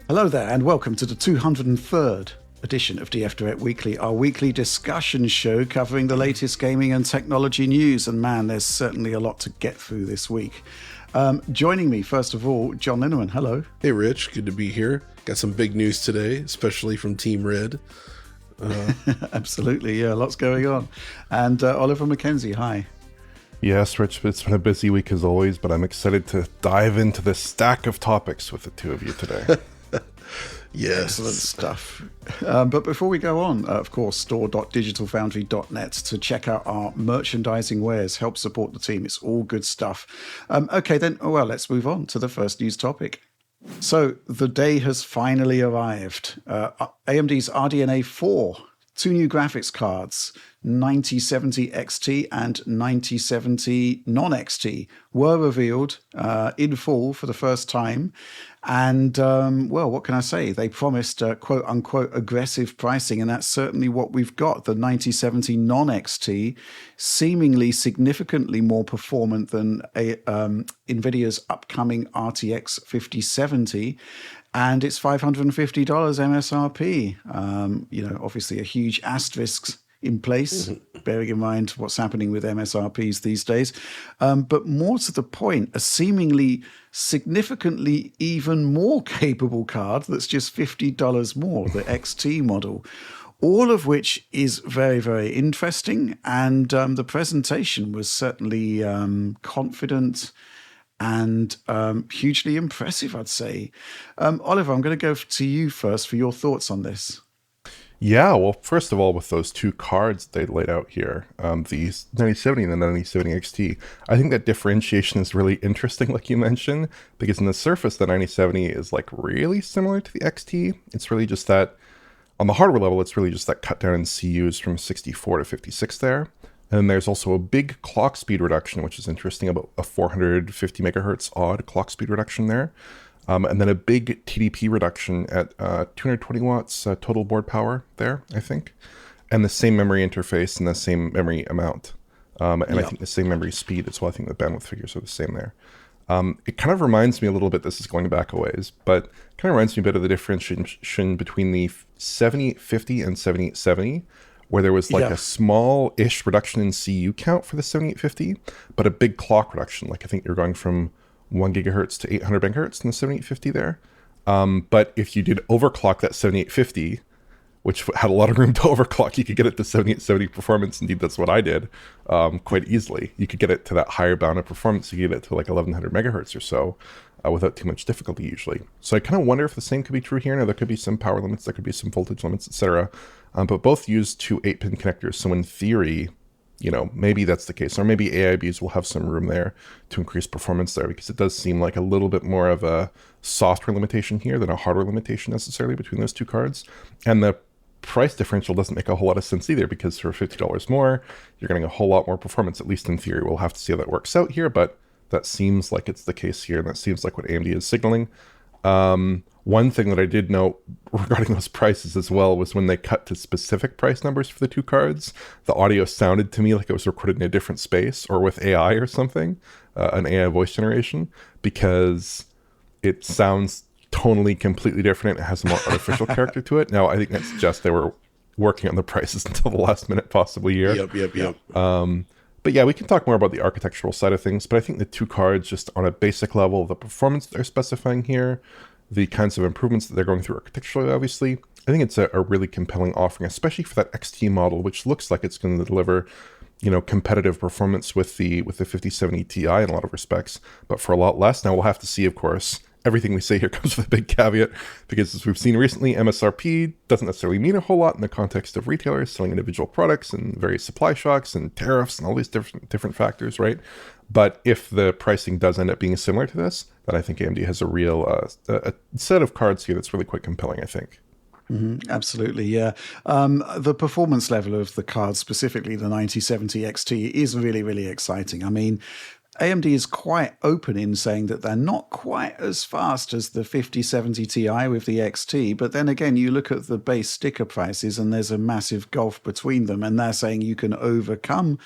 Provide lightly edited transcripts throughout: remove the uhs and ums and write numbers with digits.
Hello there, and welcome to the 203rd edition of DF Direct Weekly, our weekly discussion show covering the latest gaming and technology news. And man, there's certainly a lot to get through this week. Joining me, first of all, John Linneman. Hello. Hey, Rich. Good to be here. Got some big news today, especially from Team Red. Absolutely, yeah, lots going on. And Oliver McKenzie, hi. Yes, Rich, it's been a busy week as always, but I'm excited to dive into this stack of topics with the two of you today. Yes. Excellent stuff. But before we go on, of course, store.digitalfoundry.net to check out our merchandising wares, help support the team. It's all good stuff. Okay, then, well, let's move on to the first news topic. So the day has finally arrived. AMD's RDNA 4, two new graphics cards, 9070 XT and 9070 non-XT, were revealed in full for the first time. And, well, what can I say? They promised quote-unquote aggressive pricing, and that's certainly what we've got. The 9070 non-XT, seemingly significantly more performant than NVIDIA's upcoming RTX 5070, and it's $550 MSRP. Obviously a huge asterisk in place, bearing in mind what's happening with MSRPs these days. But more to the point, a seemingly significantly even more capable card that's just $50 more, the XT model. All of which is very, very interesting. And the presentation was certainly confident and hugely impressive, I'd say. Oliver, I'm going to go to you first for your thoughts on this. Yeah, well, first of all, with those two cards they laid out here, the 9070 and the 9070 XT, I think that differentiation is really interesting, like you mentioned, because in the surface, the 9070 is like really similar to the XT. It's really just that, on the hardware level, it's really just that cut down in CUs from 64 to 56 there. And there's also a big clock speed reduction, which is interesting, about a 450 megahertz odd clock speed reduction there. And then a big TDP reduction at 220 watts total board power there, I think. And the same memory interface and the same memory amount. I think the same memory speed as well. I think the bandwidth figures are the same there. It kind of reminds me a little bit, this is going back a ways, but it kind of reminds me a bit of the differentiation between the 7850 and 7870, where there was like a small-ish reduction in CU count for the 7850, but a big clock reduction. Like I think you're going from 1 gigahertz to 800 megahertz in the 7850 there. But if you did overclock that 7850, which had a lot of room to overclock, you could get it to 7870 performance. Indeed, that's what I did quite easily. You could get it to that higher bound of performance. You get it to like 1100 megahertz or so without too much difficulty usually. So I kind of wonder if the same could be true here. Now, there could be some power limits, there could be some voltage limits, etc. But both use two 8-pin connectors. So in theory, maybe that's the case, or maybe AIBs will have some room there to increase performance there, because it does seem like a little bit more of a software limitation here than a hardware limitation necessarily between those two cards. And the price differential doesn't make a whole lot of sense either, because for $50 more, you're getting a whole lot more performance, at least in theory. We'll have to see how that works out here, but that seems like it's the case here, and that seems like what AMD is signaling. One thing that I did note regarding those prices as well was when they cut to specific price numbers for the two cards, the audio sounded to me like it was recorded in a different space or with AI or something, an AI voice generation, because it sounds tonally completely different. It has a more artificial character to it. Now, I think that's just they were working on the prices until the last minute possible here. Yep. But yeah, we can talk more about the architectural side of things, but I think the two cards, just on a basic level, the performance they're specifying here, the kinds of improvements that they're going through architecturally, obviously, I think it's a really compelling offering, especially for that XT model, which looks like it's going to deliver, competitive performance with the 5070 Ti in a lot of respects, but for a lot less. Now, we'll have to see, of course. Everything we say here comes with a big caveat, because as we've seen recently, MSRP doesn't necessarily mean a whole lot in the context of retailers selling individual products and various supply shocks and tariffs and all these different factors, right? But if the pricing does end up being similar to this, then I think AMD has a real a set of cards here that's really quite compelling, I think. Mm-hmm, absolutely, yeah. The performance level of the card, specifically the 9070 XT, is really, really exciting. I mean, AMD is quite open in saying that they're not quite as fast as the 5070 Ti with the XT, but then again, you look at the base sticker prices and there's a massive gulf between them, and they're saying you can overcome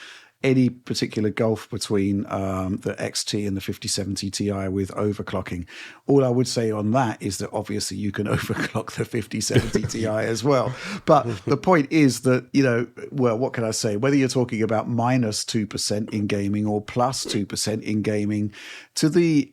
any particular gulf between the XT and the 5070 Ti with overclocking. All I would say on that is that obviously you can overclock the 5070 Ti as well. But the point is that, well, what can I say? Whether you're talking about minus 2% in gaming or plus 2% in gaming, to the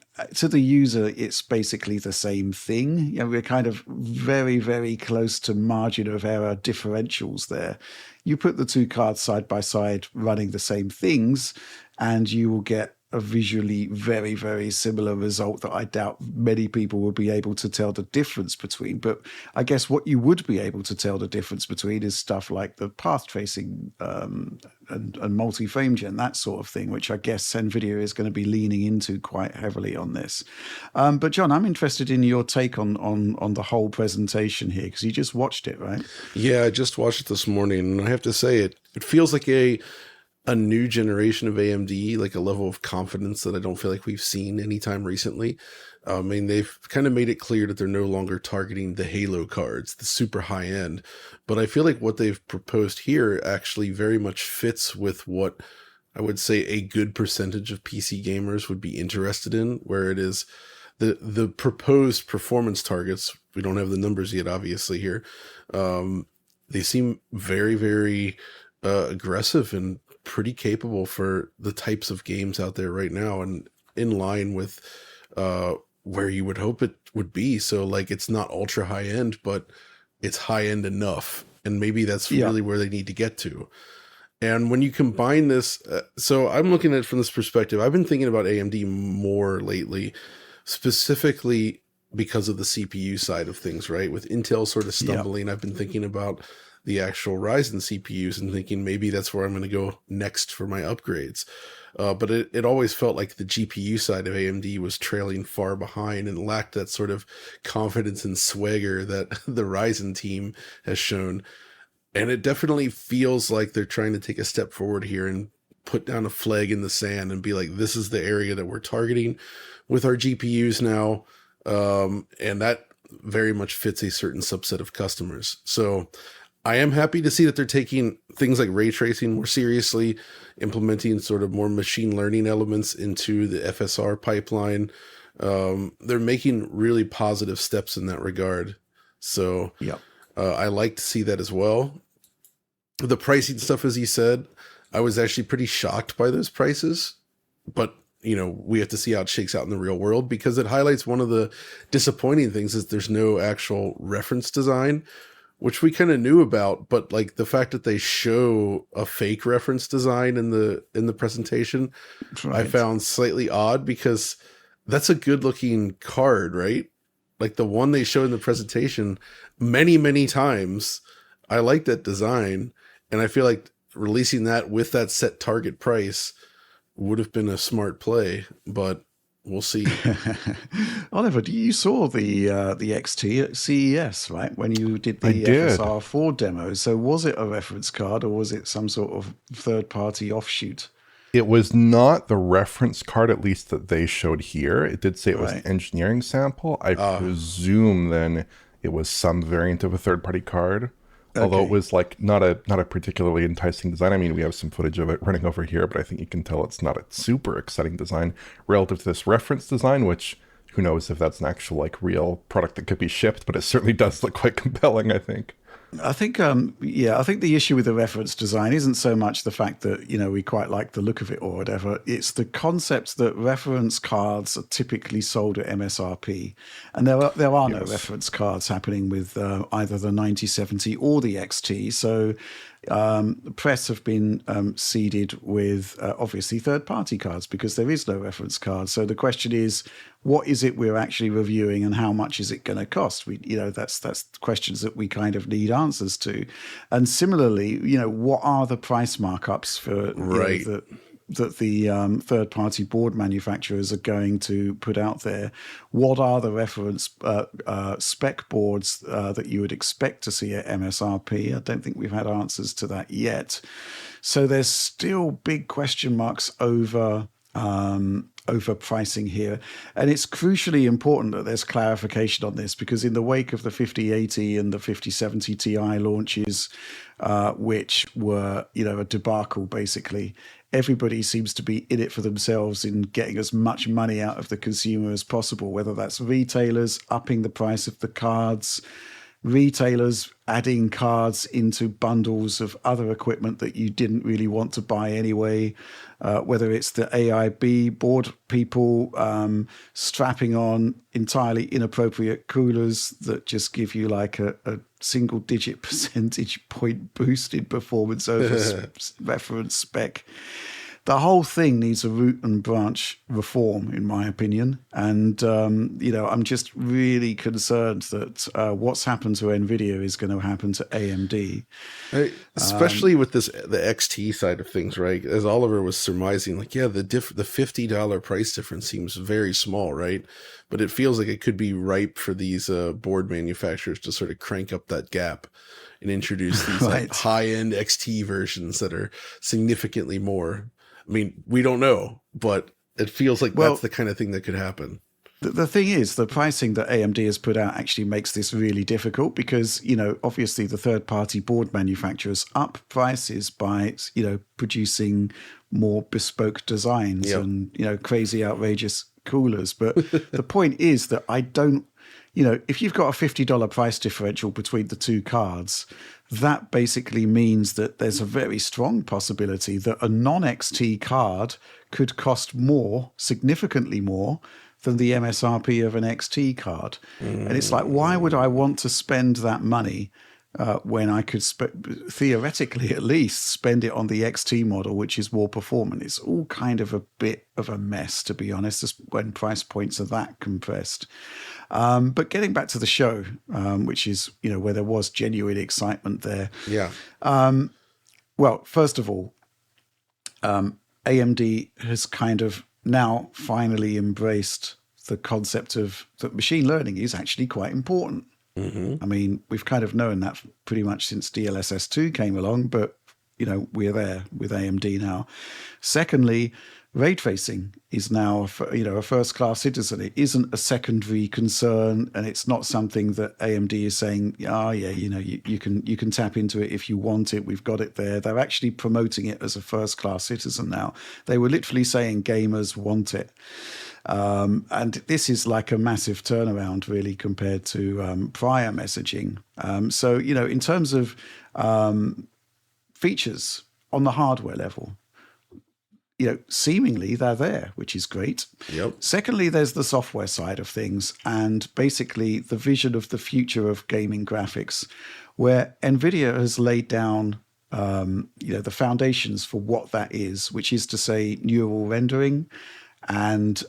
user, it's basically the same thing. We're kind of very, very close to margin of error differentials there. You put the two cards side by side running the same things, and you will get a visually very, very similar result that I doubt many people will be able to tell the difference between. But I guess what you would be able to tell the difference between is stuff like the path tracing and multi-frame gen, that sort of thing, which I guess NVIDIA is going to be leaning into quite heavily on this. But John, I'm interested in your take on the whole presentation here, because you just watched it, right? Yeah, I just watched it this morning, and I have to say it feels like a new generation of AMD, like a level of confidence that I don't feel like we've seen anytime recently. I mean, they've kind of made it clear that they're no longer targeting the Halo cards, the super high end. But I feel like what they've proposed here actually very much fits with what I would say a good percentage of PC gamers would be interested in, where it is the proposed performance targets. We don't have the numbers yet, obviously, here. They seem very, very aggressive and pretty capable for the types of games out there right now, and in line with where you would hope it would be. So like, it's not ultra high end, but it's high end enough, and maybe that's really where they need to get to. And when you combine this, so I'm looking at it from this perspective. I've been thinking about AMD more lately, specifically because of the CPU side of things, right? With Intel sort of stumbling, I've been thinking about the actual Ryzen CPUs and thinking maybe that's where I'm going to go next for my upgrades. But it always felt like the GPU side of AMD was trailing far behind and lacked that sort of confidence and swagger that the Ryzen team has shown. And it definitely feels like they're trying to take a step forward here and put down a flag in the sand and be like, this is the area that we're targeting with our GPUs now. And that very much fits a certain subset of customers. So I am happy to see that they're taking things like ray tracing more seriously, implementing sort of more machine learning elements into the FSR pipeline. They're making really positive steps in that regard. So I like to see that as well. The pricing stuff, as you said, I was actually pretty shocked by those prices, but we have to see how it shakes out in the real world, because it highlights one of the disappointing things is there's no actual reference design, which we kind of knew about, but like the fact that they show a fake reference design in the presentation, I found slightly odd, because that's a good looking card, right? Like the one they showed in the presentation many, many times. I like that design, and I feel like releasing that with that set target price would have been a smart play, but we'll see. Oliver, you saw the XT at CES, right? When you did the FSR 4 demo. So was it a reference card, or was it some sort of third-party offshoot? It was not the reference card, at least that they showed here. It did say it was an engineering sample. I presume then it was some variant of a third-party card. Although it was like not a particularly enticing design. I mean, we have some footage of it running over here, but I think you can tell it's not a super exciting design relative to this reference design, which who knows if that's an actual like real product that could be shipped, but it certainly does look quite compelling, I think. I think, I think the issue with the reference design isn't so much the fact that, we quite like the look of it or whatever. It's the concept that reference cards are typically sold at MSRP. And there are no reference cards happening with either the 9070 or the XT. So the press have been seeded with obviously third-party cards, because there is no reference card. So the question is, what is it we're actually reviewing, and how much is it going to cost? That's questions that we kind of need answers to. And similarly, what are the price markups for that the third-party board manufacturers are going to put out there? What are the reference spec boards that you would expect to see at MSRP? I don't think we've had answers to that yet. So there's still big question marks over pricing here. And it's crucially important that there's clarification on this, because in the wake of the 5080 and the 5070 Ti launches, which were, a debacle, basically, everybody seems to be in it for themselves in getting as much money out of the consumer as possible, whether that's retailers upping the price of the cards, retailers adding cards into bundles of other equipment that you didn't really want to buy anyway, whether it's the AIB board people strapping on entirely inappropriate coolers that just give you like a single digit percentage point boost in performance over reference spec. The whole thing needs a root and branch reform, in my opinion. And, I'm just really concerned that what's happened to NVIDIA is going to happen to AMD. Especially with the XT side of things, right? As Oliver was surmising, like, yeah, the $50 price difference seems very small, right? But it feels like it could be ripe for these board manufacturers to sort of crank up that gap and introduce these like high-end XT versions that are significantly more. I mean, we don't know, but it feels like that's the kind of thing that could happen. The thing is, the pricing that AMD has put out actually makes this really difficult because, obviously the third-party board manufacturers up prices by, producing more bespoke designs and, crazy, outrageous coolers. But the point is that I don't, if you've got a $50 price differential between the two cards, that basically means that there's a very strong possibility that a non-XT card could cost more, significantly more, than the MSRP of an XT card. And it's like, why would I want to spend that money when I could, theoretically at least, spend it on the XT model, which is more performant? It's all kind of a bit of a mess, to be honest, when price points are that compressed. But getting back to the show, which is, where there was genuine excitement there. Yeah. Well, first of all, AMD has kind of now finally embraced the concept of that machine learning is actually quite important. I mean, we've kind of known that pretty much since DLSS 2 came along, but, we're there with AMD now. Secondly, ray tracing is now, a first-class citizen. It isn't a secondary concern, and it's not something that AMD is saying, you can tap into it if you want it. We've got it there. They're actually promoting it as a first-class citizen now. They were literally saying gamers want it. And this is like a massive turnaround, really, compared to prior messaging. So, in terms of features on the hardware level, seemingly they're there, which is great. Yep. Secondly, there's the software side of things and basically the vision of the future of gaming graphics, where NVIDIA has laid down, the foundations for what that is, which is to say neural rendering and,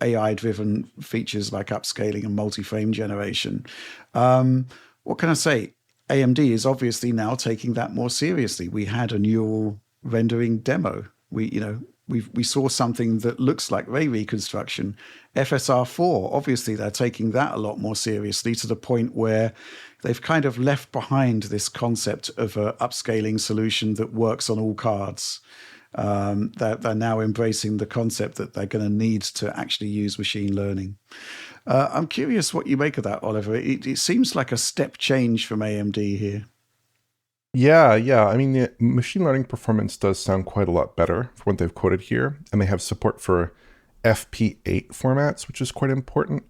AI-driven features like upscaling and multi-frame generation. What can I say? AMD is obviously now taking that more seriously. We had a neural rendering demo. We saw something that looks like ray reconstruction. FSR4, obviously they're taking that a lot more seriously, to the point where they've kind of left behind this concept of a upscaling solution that works on all cards. They're now embracing the concept that they're going to need to actually use machine learning. I'm curious what you make of that, Oliver. It seems like a step change from AMD here. Yeah. I mean, the machine learning performance does sound quite a lot better for what they've quoted here. And they have support for FP8 formats, which is quite important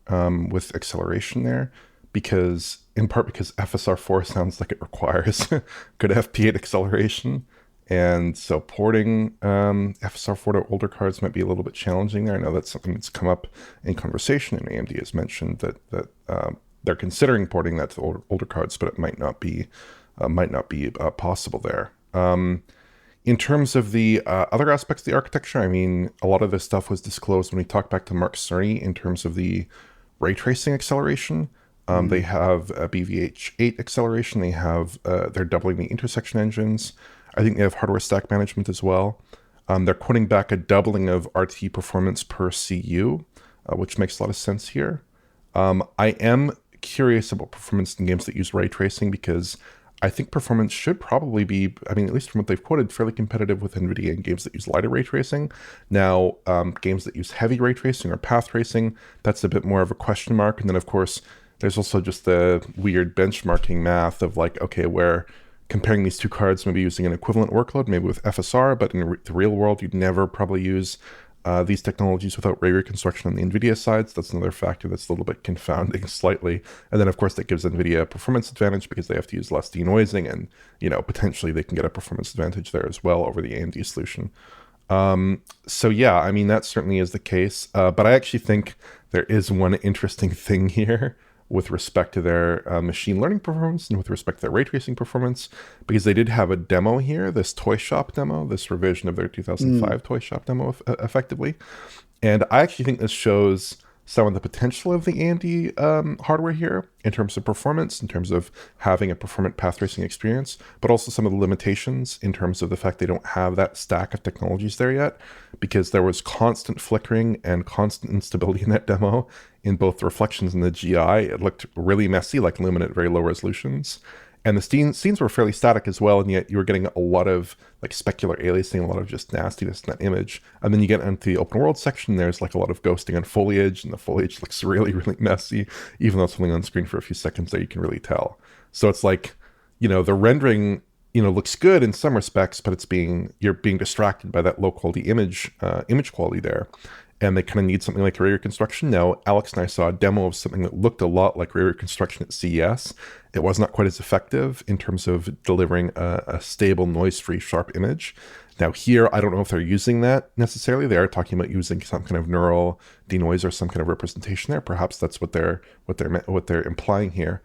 with acceleration there, in part because FSR4 sounds like it requires good FP8 acceleration. And so porting FSR4 to older cards might be a little bit challenging there. I know that's something that's come up in conversation, and AMD has mentioned that they're considering porting that to older cards, but it might not be possible there. In terms of the other aspects of the architecture, I mean, a lot of this stuff was disclosed when we talked back to Mark Cerny in terms of the ray tracing acceleration. They have a BVH8 acceleration. They're doubling the intersection engines. I think they have hardware stack management as well. They're putting back a doubling of RT performance per CU, which makes a lot of sense here. I am curious about performance in games that use ray tracing, because I think performance should probably be, at least from what they've quoted, fairly competitive with NVIDIA in games that use lighter ray tracing. Now, games that use heavy ray tracing or path tracing, that's a bit more of a question mark. And then, of course, there's also just the weird benchmarking math of like, okay, where comparing these two cards, maybe using an equivalent workload, maybe with FSR, but in the real world, you'd never probably use these technologies without ray reconstruction on the NVIDIA side. So that's another factor that's a little bit confounding slightly. And then, of course, that gives NVIDIA a performance advantage because they have to use less denoising, and potentially they can get a performance advantage there as well over the AMD solution. So yeah, I mean, that certainly is the case. But I actually think there is one interesting thing here with respect to their machine learning performance and with respect to their ray tracing performance, because they did have a demo here, this Toy Shop demo, this revision of their 2005 Toy Shop demo effectively. And I actually think this shows some of the potential of the AMD hardware here in terms of performance, in terms of having a performant path tracing experience, but also some of the limitations in terms of the fact they don't have that stack of technologies there yet, because there was constant flickering and constant instability in that demo in both the reflections and the GI. It looked really messy, like Lumen at very low resolutions. And the scenes were fairly static as well, and yet you were getting a lot of like specular aliasing, a lot of just nastiness in that image. And then you get into the open world section, there's like a lot of ghosting on foliage, and the foliage looks really, really messy, even though it's only on screen for a few seconds there, you can really tell. So it's like, the rendering, looks good in some respects, but you're being distracted by that low quality image quality there. And they kind of need something like ray reconstruction. Now, Alex and I saw a demo of something that looked a lot like ray reconstruction at CES. It was not quite as effective in terms of delivering a stable, noise-free, sharp image. Now here, I don't know if they're using that necessarily. They are talking about using some kind of neural denoise or some kind of representation there. Perhaps that's what they're implying here.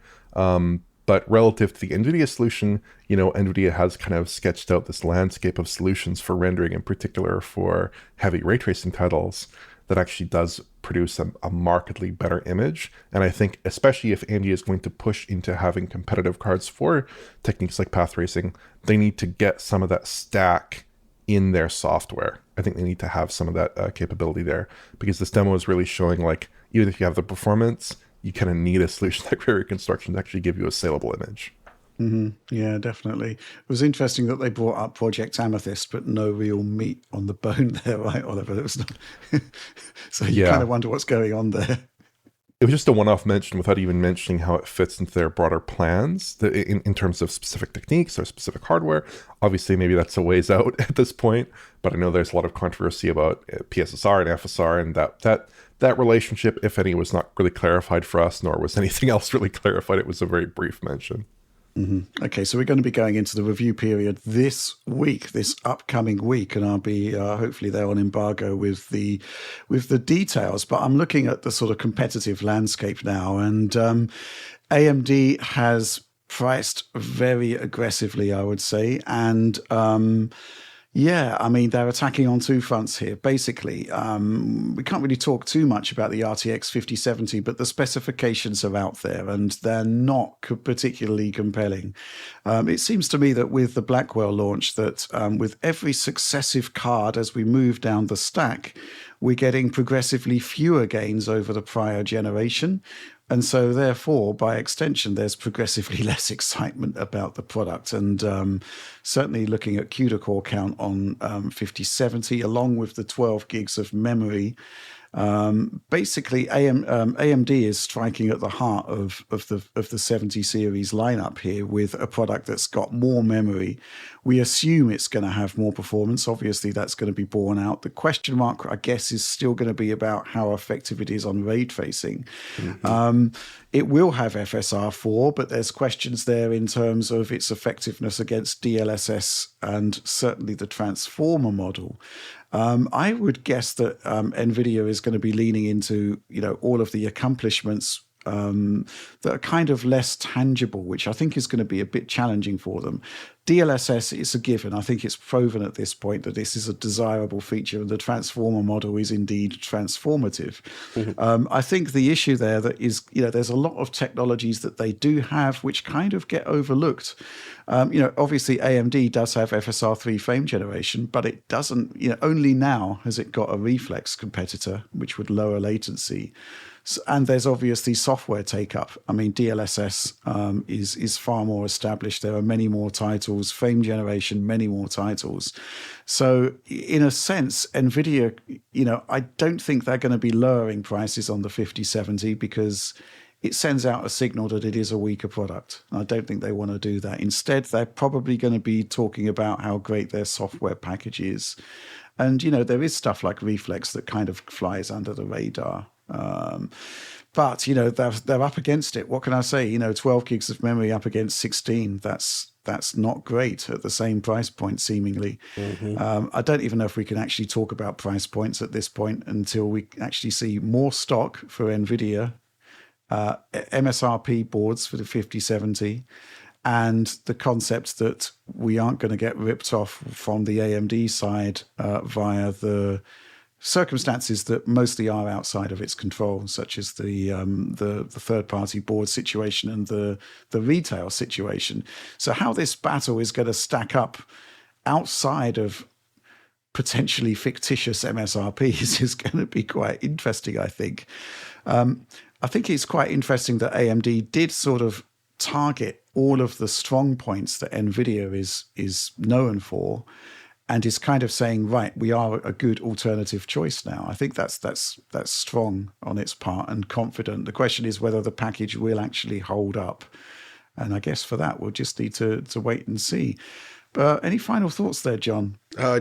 But relative to the NVIDIA solution, NVIDIA has kind of sketched out this landscape of solutions for rendering, in particular for heavy ray tracing titles, that actually does produce a markedly better image. And I think, especially if AMD is going to push into having competitive cards for techniques like path tracing, they need to get some of that stack in their software. I think they need to have some of that capability there, because this demo is really showing, like, even if you have the performance, you kind of need a solution like ray reconstruction to actually give you a saleable image. Yeah, definitely. It was interesting that they brought up Project Amethyst, but no real meat on the bone there, right, Oliver? It was not... So you kind of wonder what's going on there. It was just a one-off mention without even mentioning how it fits into their broader plans in terms of specific techniques or specific hardware. Obviously, maybe that's a ways out at this point, but I know there's a lot of controversy about PSSR and FSR, and that relationship, if any, was not really clarified for us, nor was anything else really clarified. It was a very brief mention. Okay, so we're going to be going into the review period this upcoming week, and I'll be hopefully there on embargo with the details. But I'm looking at the sort of competitive landscape now, and AMD has priced very aggressively, I would say, and yeah, I mean, they're attacking on two fronts here. Basically, we can't really talk too much about the RTX 5070, but the specifications are out there and they're not particularly compelling. It seems to me that with the Blackwell launch, that with every successive card as we move down the stack, we're getting progressively fewer gains over the prior generation. And so, therefore, by extension, there's progressively less excitement about the product. And certainly looking at CUDA core count on 5070, along with the 12 gigs of memory, basically AMD is striking at the heart of the 70 series lineup here with a product that's got more memory. We assume it's going to have more performance. Obviously, that's going to be borne out. The question mark, I guess, is still going to be about how effective it is on ray tracing. It will have FSR4, but there's questions there in terms of its effectiveness against DLSS and certainly the transformer model. I would guess that NVIDIA is going to be leaning into, all of the accomplishments that are kind of less tangible, which I think is going to be a bit challenging for them. DLSS is a given. I think it's proven at this point that this is a desirable feature, and the transformer model is indeed transformative. I think the issue there that is, there's a lot of technologies that they do have which kind of get overlooked. Obviously AMD does have FSR3 frame generation, but it doesn't, only now has it got a reflex competitor, which would lower latency. And there's obviously software take-up. I mean, DLSS is far more established. There are many more titles, frame generation, many more titles. So in a sense, NVIDIA, I don't think they're going to be lowering prices on the 5070 because it sends out a signal that it is a weaker product. I don't think they want to do that. Instead, they're probably going to be talking about how great their software package is. And, there is stuff like Reflex that kind of flies under the radar. But, they're up against it. What can I say? 12 gigs of memory up against 16. That's not great at the same price point, seemingly. I don't even know if we can actually talk about price points at this point until we actually see more stock for NVIDIA, MSRP boards for the 5070, and the concept that we aren't going to get ripped off from the AMD side via the circumstances that mostly are outside of its control, such as the third-party board situation and the retail situation. So how this battle is going to stack up outside of potentially fictitious MSRPs is going to be quite interesting, I think. I think it's quite interesting that AMD did sort of target all of the strong points that NVIDIA is known for, and is kind of saying, right, we are a good alternative choice now. I think that's strong on its part and confident. The question is whether the package will actually hold up. And I guess for that, we'll just need to wait and see. But any final thoughts there, John? I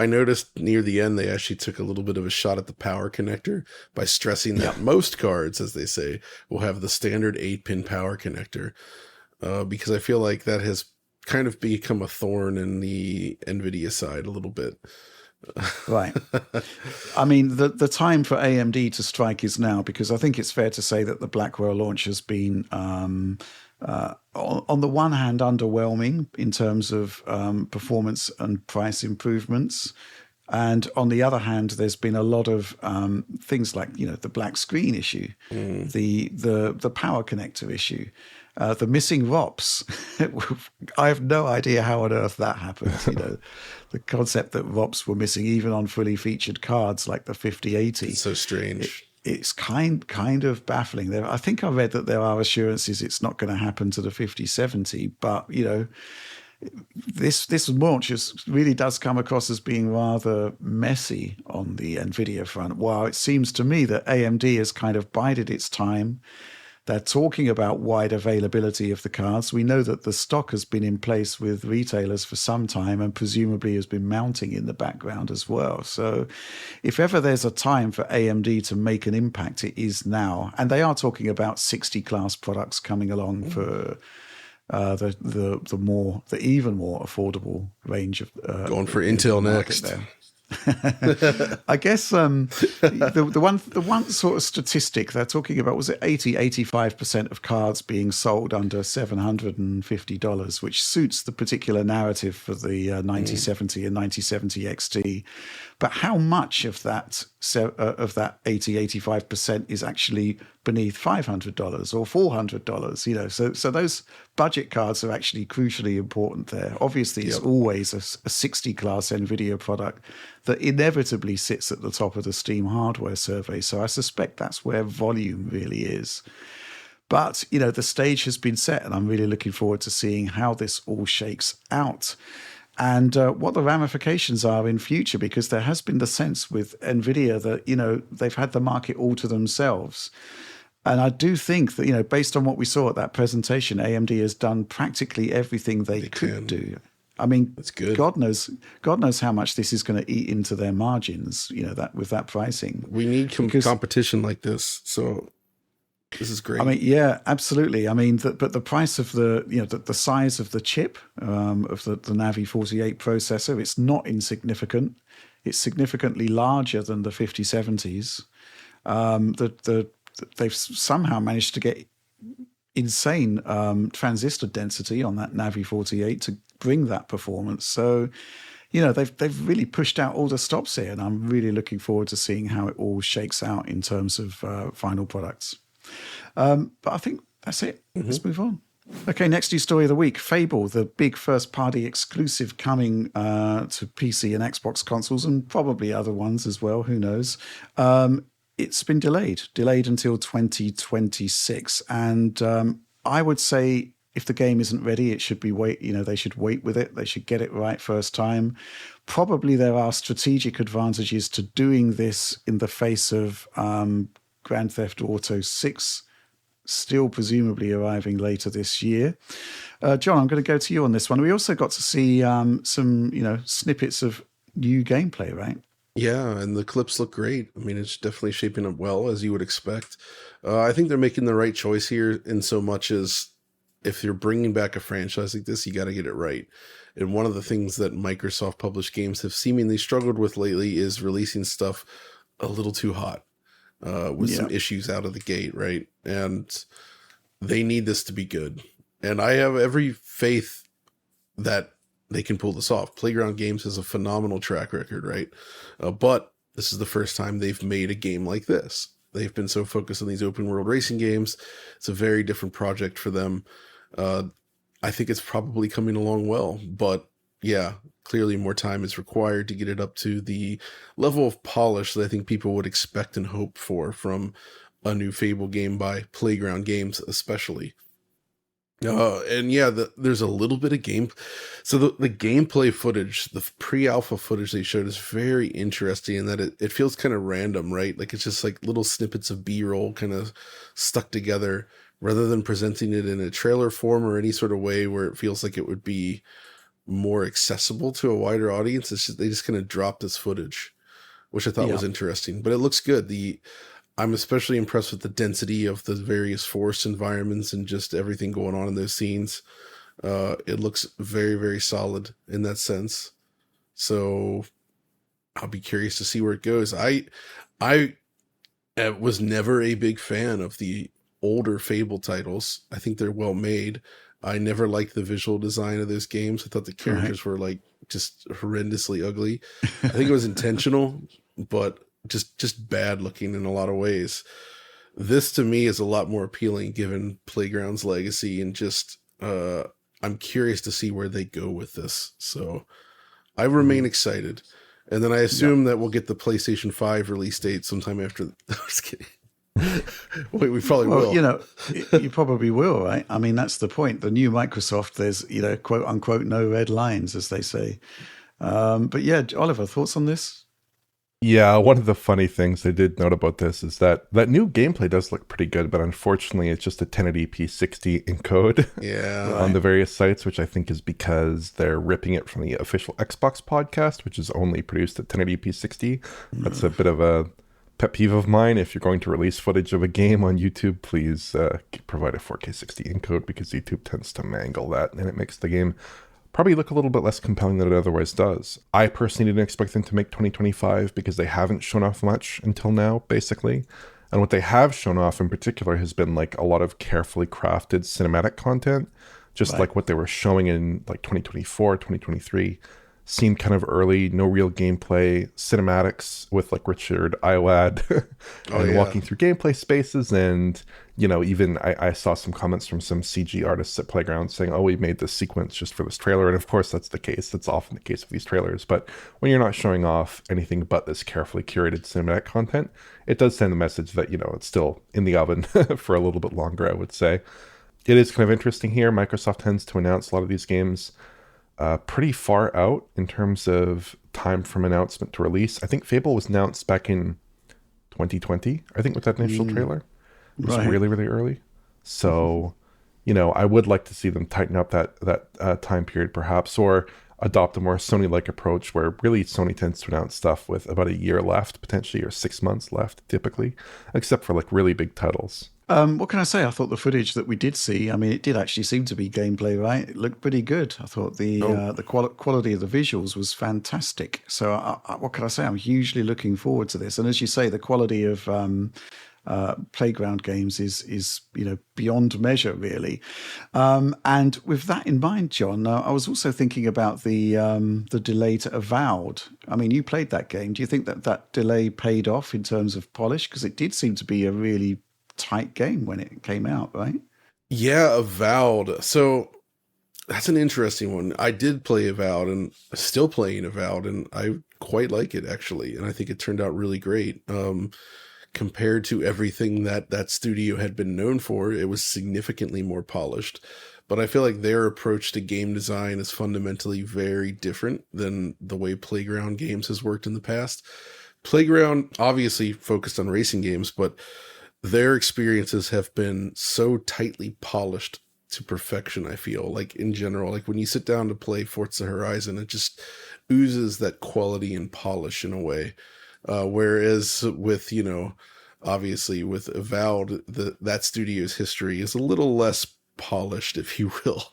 noticed near the end, they actually took a little bit of a shot at the power connector by stressing that most cards, as they say, will have the standard 8-pin power connector. Because I feel like that has kind of become a thorn in the NVIDIA side a little bit. Right. I mean, the time for AMD to strike is now, because I think it's fair to say that the Blackwell launch has been, on the one hand, underwhelming in terms of performance and price improvements. And on the other hand, there's been a lot of things like, the black screen issue, the power connector issue. The missing ROPs. I have no idea how on earth that happened. The concept that ROPs were missing even on fully featured cards like the 5080. It's so strange. It's kind of baffling. I think I read that there are assurances it's not going to happen to the 5070, but this launch really does come across as being rather messy on the NVIDIA front. While it seems to me that AMD has kind of bided its time. They're talking about wide availability of the cards. We know that the stock has been in place with retailers for some time and presumably has been mounting in the background as well. So if ever there's a time for AMD to make an impact, it is now. And they are talking about 60 class products coming along for the even more affordable range of going for Intel next. There. I guess the one sort of statistic they're talking about, was it 85% of cards being sold under $750, which suits the particular narrative for the 9070 and 9070 XT. But how much of that 85% is actually beneath $500 or $400? So those budget cards are actually crucially important there. Obviously, it's always a 60 class NVIDIA product that inevitably sits at the top of the Steam hardware survey. So I suspect that's where volume really is. But, the stage has been set, and I'm really looking forward to seeing how this all shakes out. And what the ramifications are in future, because there has been the sense with NVIDIA that, they've had the market all to themselves. And I do think that, based on what we saw at that presentation, AMD has done practically everything they could do. I mean, that's good. God knows how much this is going to eat into their margins, that with that pricing. We need competition like this. So this is great. I mean, yeah, absolutely. I mean, but the price of the size of the chip of the Navi 48 processor, it's not insignificant. It's significantly larger than the 5070s. They've somehow managed to get insane transistor density on that Navi 48 to bring that performance. So, they've really pushed out all the stops here, and I'm really looking forward to seeing how it all shakes out in terms of final products. But I think that's it. Let's move on. Okay, next news story of the week. Fable, the big first-party exclusive coming to PC and Xbox consoles, and probably other ones as well, who knows. It's been delayed until 2026. And I would say if the game isn't ready, it should be they should wait with it. They should get it right first time. Probably there are strategic advantages to doing this in the face of Grand Theft Auto 6 still presumably arriving later this year. John, I'm going to go to you on this one. We also got to see some, snippets of new gameplay, right? Yeah, and the clips look great. I mean, it's definitely shaping up well, as you would expect. I think they're making the right choice here in so much as if you're bringing back a franchise like this, you got to get it right. And one of the things that Microsoft published games have seemingly struggled with lately is releasing stuff a little too hot, with some issues out of the gate, right? And they need this to be good. And I have every faith that they can pull this off. Playground Games has a phenomenal track record, right? But this is the first time they've made a game like this. They've been so focused on these open world racing games. It's a very different project for them. I think it's probably coming along well, but yeah, clearly more time is required to get it up to the level of polish that I think people would expect and hope for from a new Fable game by Playground Games, especially. And yeah, there's a little bit of game. So the gameplay footage, the pre-alpha footage they showed is very interesting in that it feels kind of random, right? Like it's just like little snippets of B-roll kind of stuck together rather than presenting it in a trailer form or any sort of way where it feels like it would be more accessible to a wider audience. They just kind of dropped this footage, which I thought was interesting, but it looks good. I'm especially impressed with the density of the various forest environments and just everything going on in those scenes. It looks very, very solid in that sense. So I'll be curious to see where it goes. I was never a big fan of the older Fable titles. I think they're well made. I never liked the visual design of those games. I thought the characters were like just horrendously ugly. I think it was intentional, but just bad looking in a lot of ways. This to me is a lot more appealing given Playground's legacy, and just I'm curious to see where they go with this. So I remain excited. And then I assume that we'll get the PlayStation 5 release date sometime after. I was kidding. Wait, we probably will. You probably will, right? I mean, that's the point. The new Microsoft, there's, quote unquote, no red lines, as they say. But yeah, Oliver, thoughts on this? Yeah, one of the funny things I did note about this is that new gameplay does look pretty good, but unfortunately it's just a 1080p 60 encode on the various sites, which I think is because they're ripping it from the official Xbox podcast, which is only produced at 1080p 60. That's a bit of a pet peeve of mine. If you're going to release footage of a game on YouTube, please provide a 4K 60 encode, because YouTube tends to mangle that, and it makes the game probably look a little bit less compelling than it otherwise does. I personally didn't expect them to make 2025 because they haven't shown off much until now, basically. And what they have shown off in particular has been like a lot of carefully crafted cinematic content, just like what they were showing in like 2024, 2023. Seemed kind of early, no real gameplay, cinematics with like Richard Iwad walking through gameplay spaces. And, even I saw some comments from some CG artists at Playground saying, oh, we made this sequence just for this trailer. And of course, that's the case. That's often the case with these trailers. But when you're not showing off anything but this carefully curated cinematic content, it does send the message that, it's still in the oven for a little bit longer, I would say. It is kind of interesting here. Microsoft tends to announce a lot of these games pretty far out in terms of time from announcement to release. I think Fable was announced back in 2020, I think, with that initial trailer. It was really, really early. So, I would like to see them tighten up that time period perhaps, or adopt a more Sony-like approach where really Sony tends to announce stuff with about a year left, potentially, or 6 months left, typically, except for like really big titles. What can I say? I thought the footage that we did see, I mean, it did actually seem to be gameplay, right? It looked pretty good. I thought the quality of the visuals was fantastic. So what can I say? I'm hugely looking forward to this. And as you say, the quality of Playground Games is beyond measure, really. And with that in mind, John, I was also thinking about the delay to Avowed. I mean, you played that game. Do you think that delay paid off in terms of polish? Because it did seem to be a really tight game when it came out, right? Yeah, Avowed. So that's an interesting one. I did play Avowed, and still playing Avowed, and I quite like it, actually. And I think it turned out really great. Compared to everything that studio had been known for, it was significantly more polished. But I feel like their approach to game design is fundamentally very different than the way Playground Games has worked in the past. Playground obviously focused on racing games, but their experiences have been so tightly polished to perfection. I feel like in general, like when you sit down to play Forza Horizon, it just oozes that quality and polish in a way. Whereas with, obviously with Avowed, that studio's history is a little less polished, if you will.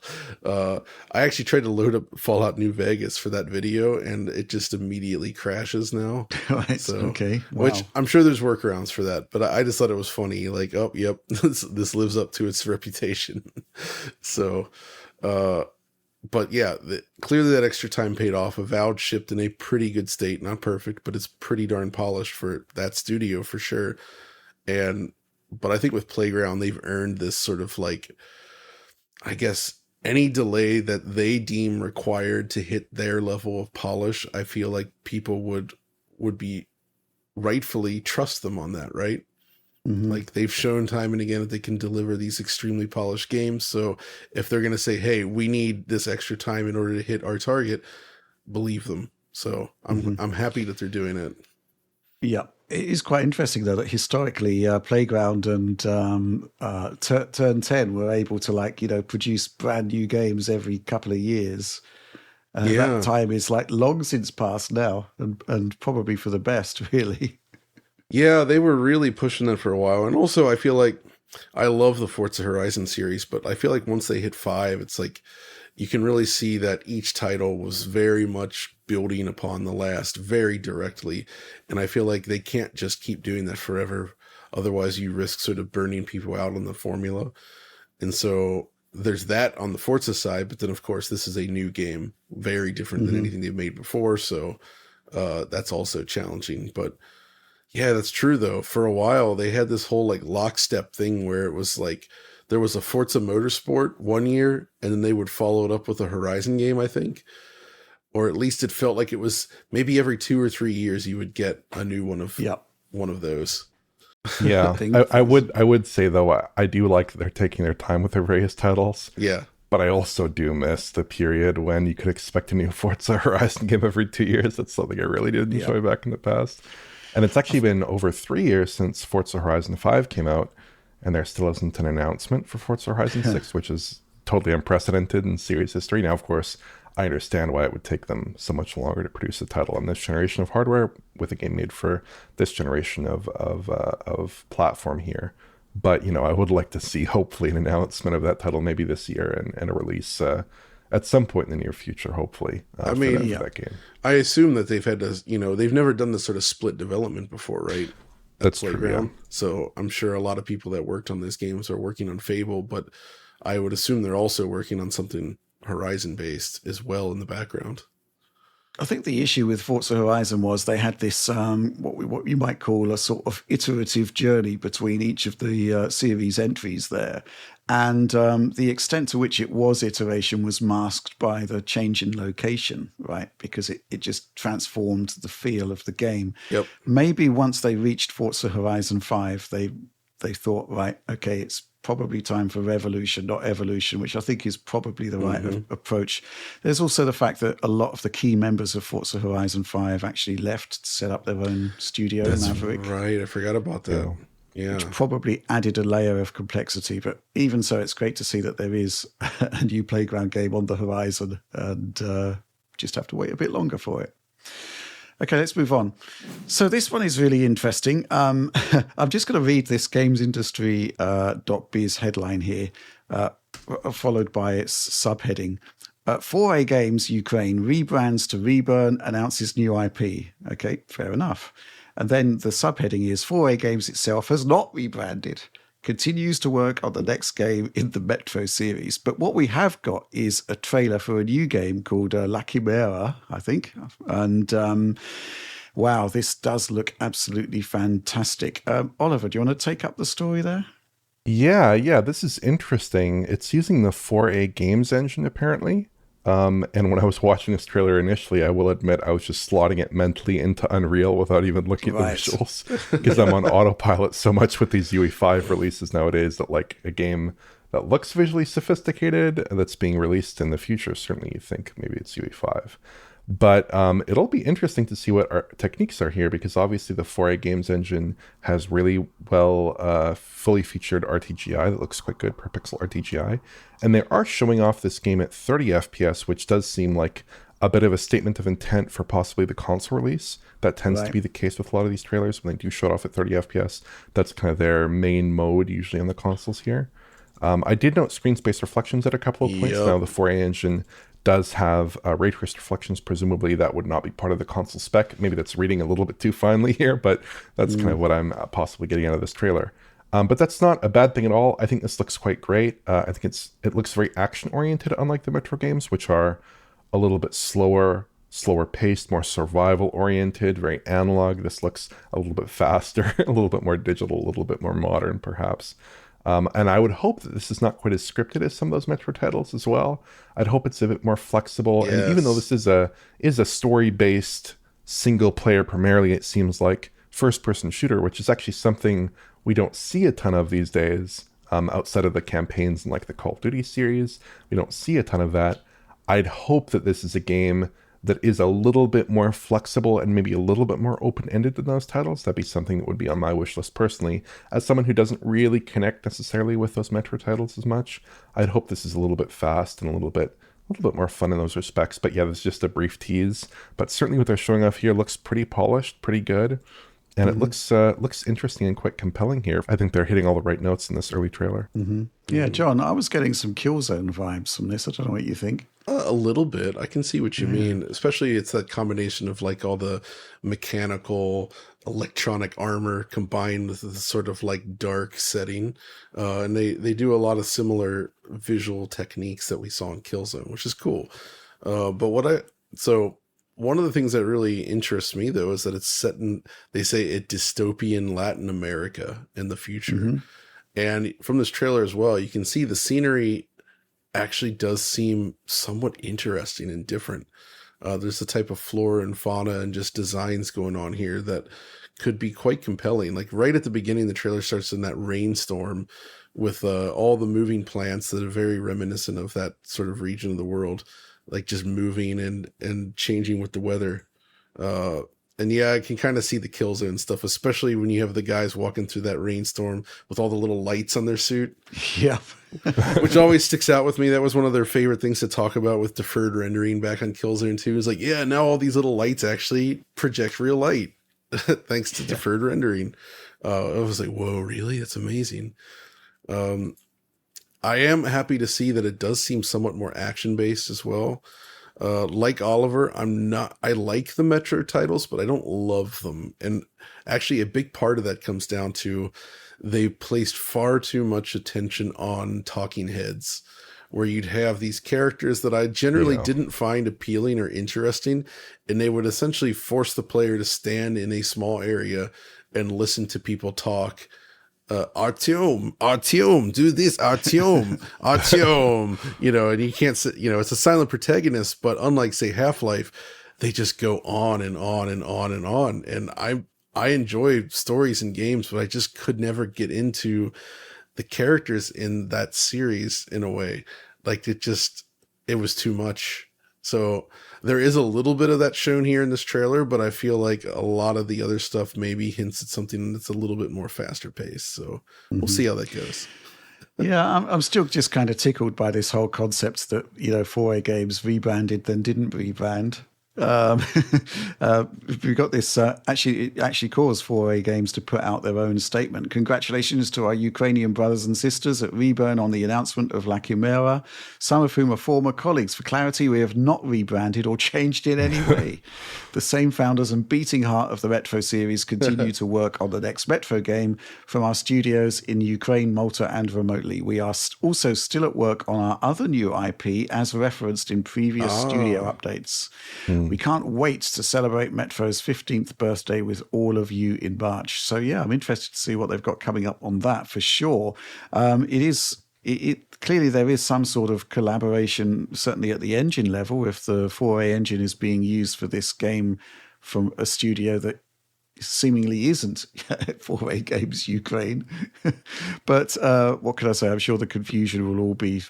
I actually tried to load up Fallout New Vegas for that video, and it just immediately crashes now. Right. So, Okay. Wow. which I'm sure there's workarounds for that, but I just thought it was funny. Like, oh, yep, this lives up to its reputation. So, but yeah, clearly that extra time paid off. Avowed shipped in a pretty good state, not perfect, but it's pretty darn polished for that studio for sure. But I think with Playground, they've earned this sort of like, I guess, any delay that they deem required to hit their level of polish. I feel like people would be rightfully trust them on that, right? Mm-hmm. Like they've shown time and again that they can deliver these extremely polished games. So if they're going to say, hey, we need this extra time in order to hit our target, believe them. So I'm happy that they're doing it. Yeah. It is quite interesting, though, that historically Playground and Turn 10 were able to, produce brand new games every couple of years. That time is long since past now, and probably for the best, really. Yeah, they were really pushing that for a while. And also, I feel like I love the Forza Horizon series, but I feel like once they hit 5, it's like you can really see that each title was very much building upon the last very directly. And I feel like they can't just keep doing that forever. Otherwise, you risk sort of burning people out on the formula. And so there's that on the Forza side. But then, of course, this is a new game, very different than anything they've made before. So that's also challenging. But yeah, that's true, though. For a while, they had this whole lockstep thing where it was like there was a Forza Motorsport one year, and then they would follow it up with a Horizon game, I think. Or at least it felt like it was maybe every 2 or 3 years you would get a new one of those. Yeah, I would say, though, I do like that they're taking their time with their various titles. Yeah. But I also do miss the period when you could expect a new Forza Horizon game every 2 years. That's something I really did enjoy back in the past. And it's actually been over 3 years since Forza Horizon 5 came out, and there still isn't an announcement for Forza Horizon 6, which is totally unprecedented in series history. Now, of course, I understand why it would take them so much longer to produce a title on this generation of hardware with a game made for this generation of platform here. But, I would like to see, hopefully, an announcement of that title maybe this year and a release at some point in the near future, hopefully, for that game. I assume that they've had to, they've never done this sort of split development before, right? That's true, yeah. So I'm sure a lot of people that worked on these games are working on Fable, but I would assume they're also working on something Horizon-based as well in the background. I think the issue with Forza Horizon was they had this what you might call a sort of iterative journey between each of the series entries there, and the extent to which it was iteration was masked by the change in location, right? Because it just transformed the feel of the game. Yep. Maybe once they reached Forza Horizon 5, they thought, right, okay, it's probably time for revolution, not evolution, which I think is probably the right approach. There's also the fact that a lot of the key members of Forza Horizon 5 actually left to set up their own studio, Maverick. Right, I forgot about that. Yeah. Which probably added a layer of complexity. But even so, it's great to see that there is a new Playground game on the horizon, and just have to wait a bit longer for it. Okay, let's move on. So this one is really interesting. I'm just going to read this gamesindustry.biz headline here, followed by its subheading. 4A Games Ukraine rebrands to Reburn, announces new IP. Okay, fair enough. And then the subheading is 4A Games itself has not rebranded, continues to work on the next game in the Metro series. But what we have got is a trailer for a new game called La Quimera, I think. And wow, this does look absolutely fantastic. Oliver, do you want to take up the story there? Yeah, this is interesting. It's using the 4A Games engine, apparently. And when I was watching this trailer initially, I will admit I was just slotting it mentally into Unreal without even looking at the visuals, because I'm on autopilot so much with these UE5 releases nowadays that a game that looks visually sophisticated that's being released in the future, certainly you think maybe it's UE5. But it'll be interesting to see what our techniques are here, because obviously the 4A Games engine has really well fully featured RTGI that looks quite good per pixel RTGI. And they are showing off this game at 30 FPS, which does seem like a bit of a statement of intent for possibly the console release. That tends to be the case with a lot of these trailers. When they do show it off at 30 FPS, that's kind of their main mode usually on the consoles here. I did note screen space reflections at a couple of points. Now the 4A engine does have ray traced reflections. Presumably that would not be part of the console spec. Maybe that's reading a little bit too finely here, but that's kind of what I'm possibly getting out of this trailer. But that's not a bad thing at all. I think this looks quite great. I think it looks very action oriented, unlike the Metro games, which are a little bit slower paced, more survival oriented, very analog. This looks a little bit faster, a little bit more digital, a little bit more modern perhaps. And I would hope that this is not quite as scripted as some of those Metro titles as well. I'd hope it's a bit more flexible. Yes. And even though this is a story-based single player primarily, it seems like first-person shooter, which is actually something we don't see a ton of these days outside of the campaigns in like the Call of Duty series. We don't see a ton of that. I'd hope that this is a game that is a little bit more flexible and maybe a little bit more open-ended than those titles. That'd be something that would be on my wish list personally. As someone who doesn't really connect necessarily with those Metro titles as much, I'd hope this is a little bit fast and a little bit more fun in those respects. But yeah, there's just a brief tease. But certainly what they're showing off here looks pretty polished, pretty good. And it looks interesting and quite compelling here. I think they're hitting all the right notes in this early trailer. Yeah, John, I was getting some Killzone vibes from this. I don't know what you think. A little bit. I can see what you mean. Especially it's that combination of like all the mechanical electronic armor combined with the sort of like dark setting. And they do a lot of similar visual techniques that we saw in Killzone, which is cool. One of the things that really interests me, though, is that it's set in, they say, a dystopian Latin America in the future. And from this trailer as well, you can see the scenery actually does seem somewhat interesting and different. There's a type of flora and fauna and just designs going on here that could be quite compelling. Like right at the beginning, the trailer starts in that rainstorm with all the moving plants that are very reminiscent of that sort of region of the world, like just moving and changing with the weather. And yeah, I can kind of see the Killzone stuff, especially when you have the guys walking through that rainstorm with all the little lights on their suit. Yeah. Which always sticks out with me. That was one of their favorite things to talk about with deferred rendering back on Killzone 2. It's like, yeah, now all these little lights actually project real light thanks to deferred rendering. I was like, whoa, really? That's amazing. I am happy to see that it does seem somewhat more action-based as well. Like Oliver, I like the Metro titles, but I don't love them. And actually a big part of that comes down to they placed far too much attention on talking heads, where you'd have these characters that I generally didn't find appealing or interesting, and they would essentially force the player to stand in a small area and listen to people talk. Artyom, do this, Artyom, and you can't sit, it's a silent protagonist, but unlike say Half-Life, they just go on and on and on and on. And I enjoy stories and games, but I just could never get into the characters in that series in a way. Like it was too much. So there is a little bit of that shown here in this trailer, but I feel like a lot of the other stuff maybe hints at something that's a little bit more faster paced. So we'll see how that goes. Yeah, I'm still just kind of tickled by this whole concept that, 4A games rebranded then didn't rebrand. We've got this, it actually caused 4A Games to put out their own statement. Congratulations to our Ukrainian brothers and sisters at Reburn on the announcement of La Quimera, some of whom are former colleagues. For clarity, we have not rebranded or changed in any way. The same founders and beating heart of the Retro series continue to work on the next Retro game from our studios in Ukraine, Malta, and remotely. We are also still at work on our other new IP, as referenced in previous studio updates. We can't wait to celebrate Metro's 15th birthday with all of you in March. So yeah, I'm interested to see what they've got coming up on that for sure. Clearly there is some sort of collaboration, certainly at the engine level, if the 4A engine is being used for this game from a studio that seemingly isn't 4A Games Ukraine. But what can I say? I'm sure the confusion will all be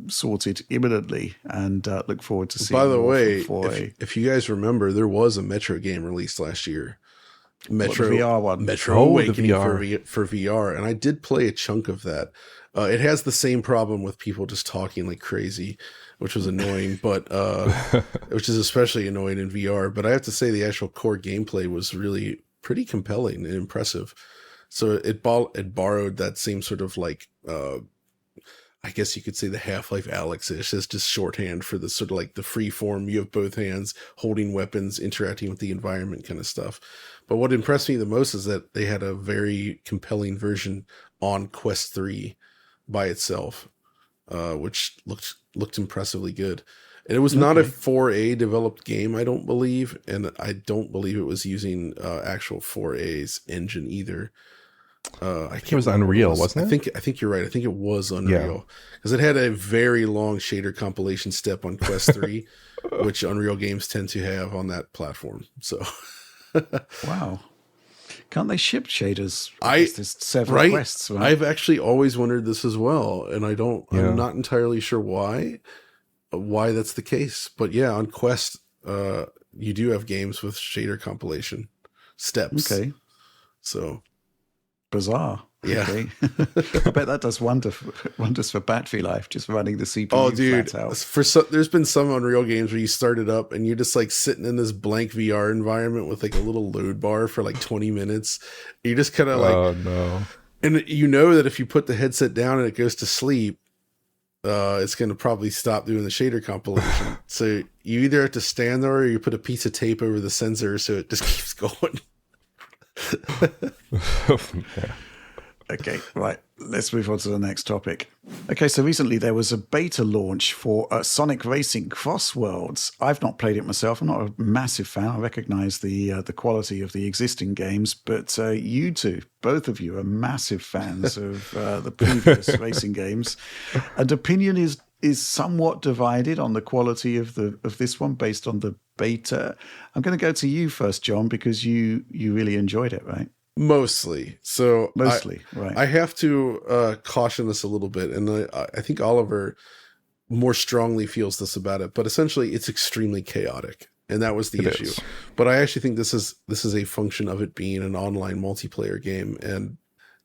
sorted imminently, and look forward to seeing. By the more way, from 4A. if you guys remember, there was a Metro game released last year. Metro the VR one. Metro Awakening for VR, and I did play a chunk of that. It has the same problem with people just talking like crazy, which was annoying, but which is especially annoying in VR. But I have to say, the actual core gameplay was really pretty compelling and impressive. So it borrowed that same sort of like, I guess you could say the Half-Life Alyx-ish is just shorthand for the sort of like the free form. You have both hands holding weapons, interacting with the environment kind of stuff. But what impressed me the most is that they had a very compelling version on Quest 3 by itself, which looked impressively good. And it was not a 4A developed game, I don't believe, and I don't believe it was using actual 4A's engine either. I think it was Unreal, wasn't it? I think you're right. I think it was Unreal because it had a very long shader compilation step on Quest 3, which Unreal games tend to have on that platform. So, wow. Can't they ship shaders? There's several quests, right? I've actually always wondered this as well, and I'm not entirely sure why that's the case. But yeah, on Quest, you do have games with shader compilation steps. Okay. So bizarre. Yeah. Okay. I bet that does wonders for battery life, just running the CPU flat out. There's been some Unreal games where you start it up and you're just like sitting in this blank VR environment with like a little load bar for like 20 minutes. You just kind of like, oh no. And you know that if you put the headset down and it goes to sleep, it's going to probably stop doing the shader compilation. So you either have to stand there or you put a piece of tape over the sensor so it just keeps going. Okay, right. Let's move on to the next topic. Okay, so recently there was a beta launch for Sonic Racing CrossWorlds. I've not played it myself. I'm not a massive fan. I recognize the quality of the existing games, but you two, both of you, are massive fans of the previous racing games. And opinion is somewhat divided on the quality of this one based on the beta. I'm going to go to you first, John, because you really enjoyed it, right? Mostly. So right. I have to caution this a little bit, and I think Oliver more strongly feels this about it, but essentially it's extremely chaotic, and that was the issue. But I actually think this is a function of it being an online multiplayer game, and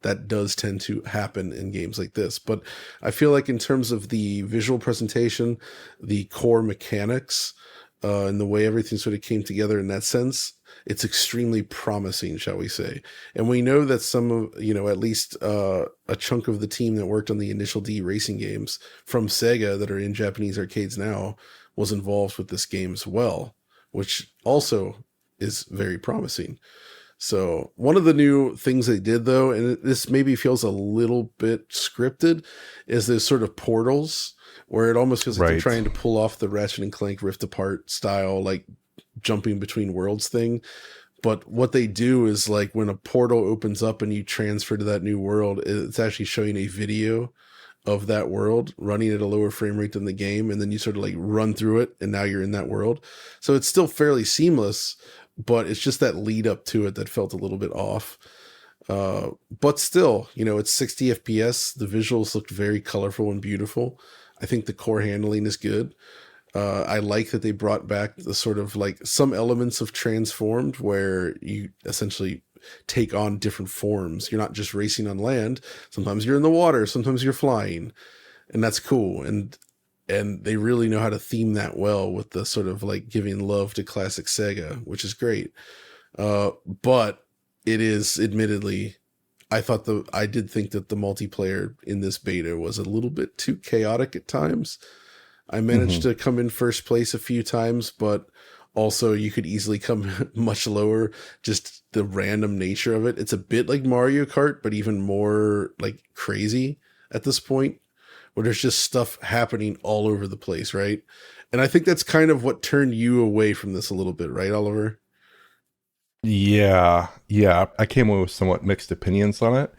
that does tend to happen in games like this. But I feel like in terms of the visual presentation, the core mechanics, and the way everything sort of came together in that sense, it's extremely promising, shall we say. And we know that some of, at least a chunk of the team that worked on the initial D racing games from Sega that are in Japanese arcades now was involved with this game as well, which also is very promising. So one of the new things they did, though, and this maybe feels a little bit scripted, is there's sort of portals where it almost feels like they're trying to pull off the Ratchet and Clank Rift Apart style, like jumping between worlds thing. But what they do is, like, when a portal opens up and you transfer to that new world, it's actually showing a video of that world running at a lower frame rate than the game. And then you sort of like run through it and now you're in that world. So it's still fairly seamless, but it's just that lead up to it that felt a little bit off. But still, it's 60 FPS. The visuals look very colorful and beautiful. I think the core handling is good. I like that they brought back the sort of like some elements of Transformed where you essentially take on different forms. You're not just racing on land. Sometimes you're in the water. Sometimes you're flying. And that's cool. And they really know how to theme that well with the sort of like giving love to classic Sega, which is great. But it is admittedly, I did think that the multiplayer in this beta was a little bit too chaotic at times. I managed to come in first place a few times, but also you could easily come much lower, just the random nature of it. It's a bit like Mario Kart, but even more like crazy at this point, where there's just stuff happening all over the place, right? And I think that's kind of what turned you away from this a little bit, right, Oliver? Yeah. I came away with somewhat mixed opinions on it,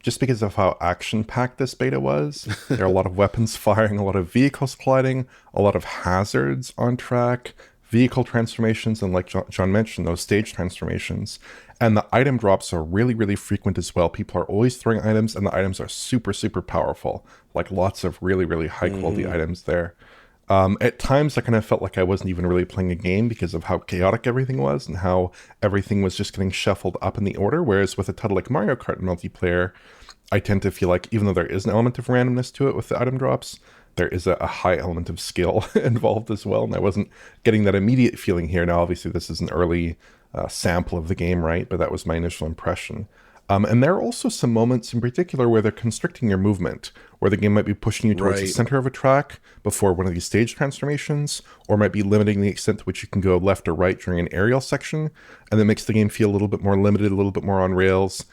just because of how action-packed this beta was. There are a lot of weapons firing, a lot of vehicles colliding, a lot of hazards on track, vehicle transformations, and like John mentioned, those stage transformations. And the item drops are really, really frequent as well. People are always throwing items, and the items are super, super powerful. Like lots of really, really high quality items there. At times, I kind of felt like I wasn't even really playing a game because of how chaotic everything was and how everything was just getting shuffled up in the order. Whereas with a title like Mario Kart multiplayer, I tend to feel like even though there is an element of randomness to it with the item drops, there is a high element of skill involved as well. And I wasn't getting that immediate feeling here. Now, obviously, this is an early sample of the game, right? But that was my initial impression. And there are also some moments in particular where they're constricting your movement, where the game might be pushing you towards the center of a track before one of these stage transformations, or might be limiting the extent to which you can go left or right during an aerial section, and that makes the game feel a little bit more limited, a little bit more on rails.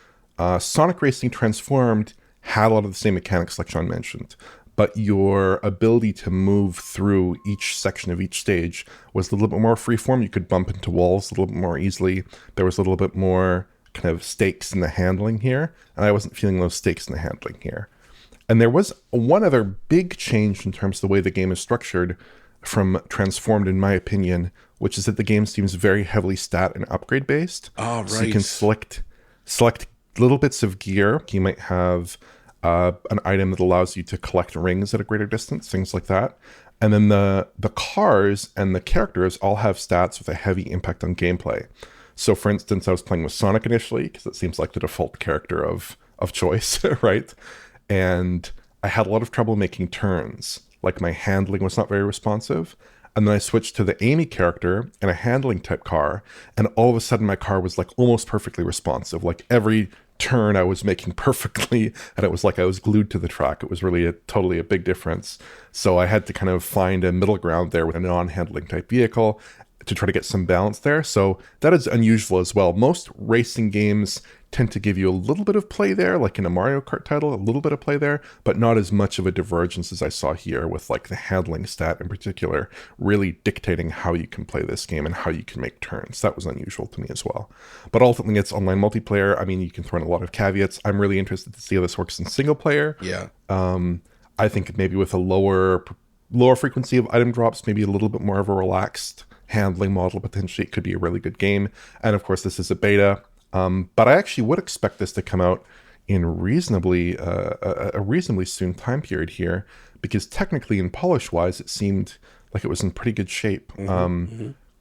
Sonic Racing Transformed had a lot of the same mechanics like Sean mentioned, but your ability to move through each section of each stage was a little bit more freeform. You could bump into walls a little bit more easily. There was a little bit more kind of stakes in the handling here, and I wasn't feeling those stakes in the handling here. And there was one other big change in terms of the way the game is structured from Transformed, in my opinion, which is that the game seems very heavily stat and upgrade based. Oh, right. So you can select little bits of gear. You might have an item that allows you to collect rings at a greater distance, things like that. And then the cars and the characters all have stats with a heavy impact on gameplay. So for instance, I was playing with Sonic initially, because it seems like the default character of choice, right? And I had a lot of trouble making turns. Like my handling was not very responsive. And then I switched to the Amy character in a handling type car, and all of a sudden my car was like almost perfectly responsive. Like every turn I was making perfectly, and it was like I was glued to the track. It was really totally a big difference. So I had to kind of find a middle ground there with a non-handling type vehicle to try to get some balance there. So that is unusual as well. Most racing games tend to give you a little bit of play there, like in a Mario Kart title, a little bit of play there, but not as much of a divergence as I saw here with like the handling stat in particular, really dictating how you can play this game and how you can make turns. That was unusual to me as well. But ultimately it's online multiplayer. I mean, you can throw in a lot of caveats. I'm really interested to see how this works in single player. Yeah. I think maybe with a lower frequency of item drops, maybe a little bit more of a relaxed handling model, potentially it could be a really good game. And of course this is a beta, but I actually would expect this to come out in a reasonably soon time period here, because technically and polish wise it seemed like it was in pretty good shape.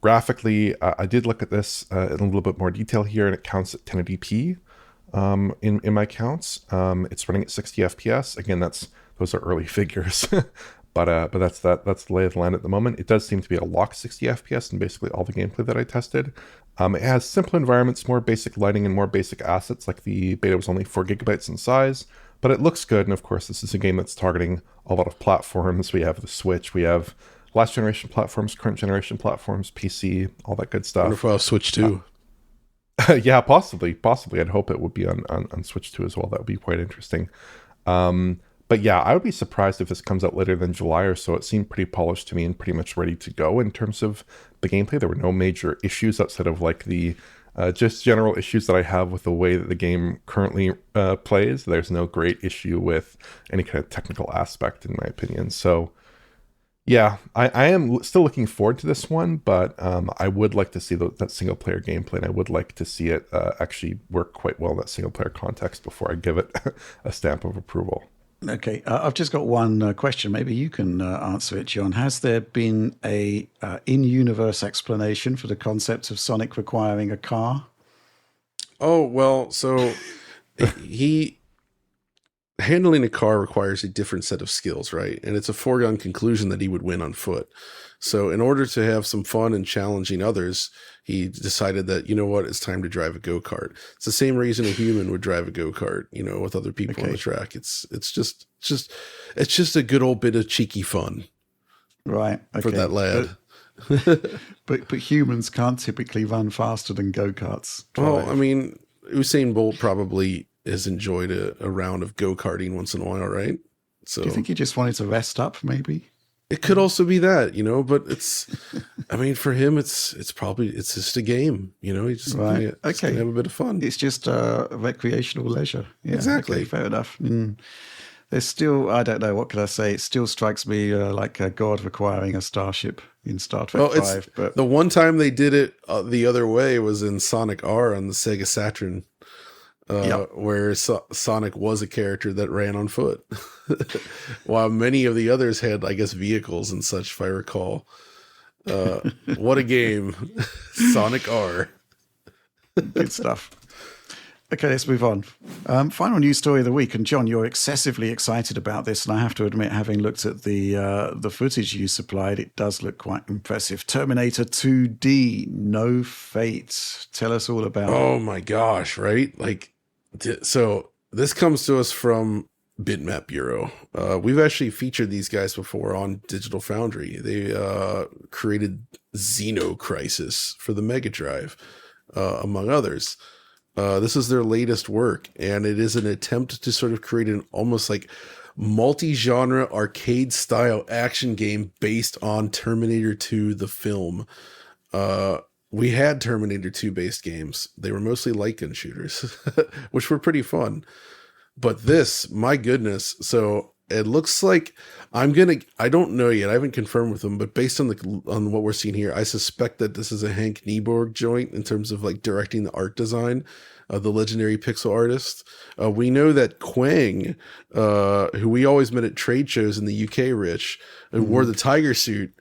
Graphically, I did look at this in a little bit more detail here, and it counts at 1080p in my counts. It's running at 60 FPS. Again, those are early figures. But that's the lay of the land at the moment. It does seem to be a locked 60 FPS in basically all the gameplay that I tested. It has simple environments, more basic lighting, and more basic assets. Like the beta was only 4 gigabytes in size, but it looks good. And of course, this is a game that's targeting a lot of platforms. We have the Switch, we have last generation platforms, current generation platforms, PC, all that good stuff. I wonder if I'll Switch 2. Yeah, possibly. I'd hope it would be on Switch 2 as well. That would be quite interesting. But yeah, I would be surprised if this comes out later than July or so. It seemed pretty polished to me and pretty much ready to go in terms of the gameplay. There were no major issues outside of like the just general issues that I have with the way that the game currently plays. There's no great issue with any kind of technical aspect, in my opinion. So yeah, I am still looking forward to this one, but I would like to see that single player gameplay, and I would like to see it actually work quite well in that single player context before I give it a stamp of approval. Okay, I've just got one question. Maybe you can answer it, John. Has there been a in-universe explanation for the concept of Sonic requiring a car? Oh, well, so handling a car requires a different set of skills, right? And it's a foregone conclusion that he would win on foot. So in order to have some fun and challenging others, he decided that, you know what, it's time to drive a go-kart. It's the same reason a human would drive a go-kart, with other people on the track. It's just a good old bit of cheeky fun. Right. Okay. For that lad. But humans can't typically run faster than go-karts. Well, I mean, Usain Bolt probably has enjoyed a round of go-karting once in a while, right? So do you think he just wanted to rest up, maybe? It could also be that, but it's, I mean, for him, it's just a game, he just gonna have a bit of fun. It's just recreational leisure. Yeah, exactly. Okay, fair enough. There's still, I don't know, what can I say? It still strikes me like a god requiring a starship in Star Trek Well, it's 5. But the one time they did it the other way was in Sonic R on the Sega Saturn, yep. where Sonic was a character that ran on foot, while many of the others had, I guess, vehicles and such, if I recall. What a game. Sonic R. Good stuff. Okay, let's move on. Final news story of the week, and John, you're excessively excited about this, and I have to admit, having looked at the footage you supplied, it does look quite impressive. Terminator 2D, No Fate. Tell us all about it. Oh my gosh, right? Like, so this comes to us from Bitmap Bureau. We've actually featured these guys before on Digital Foundry. They created Xeno Crisis for the Mega Drive, among others. This is their latest work, and it is an attempt to sort of create an almost like multi-genre arcade-style action game based on Terminator 2, the film. We had Terminator 2 based games. They were mostly light gun shooters, which were pretty fun. But this, my goodness, so it looks like I don't know yet. I haven't confirmed with them, but based on what we're seeing here, I suspect that this is a Hank Nieborg joint in terms of like directing the art design, the legendary pixel artist. We know that Quang, who we always met at trade shows in the UK, Rich, who wore the tiger suit,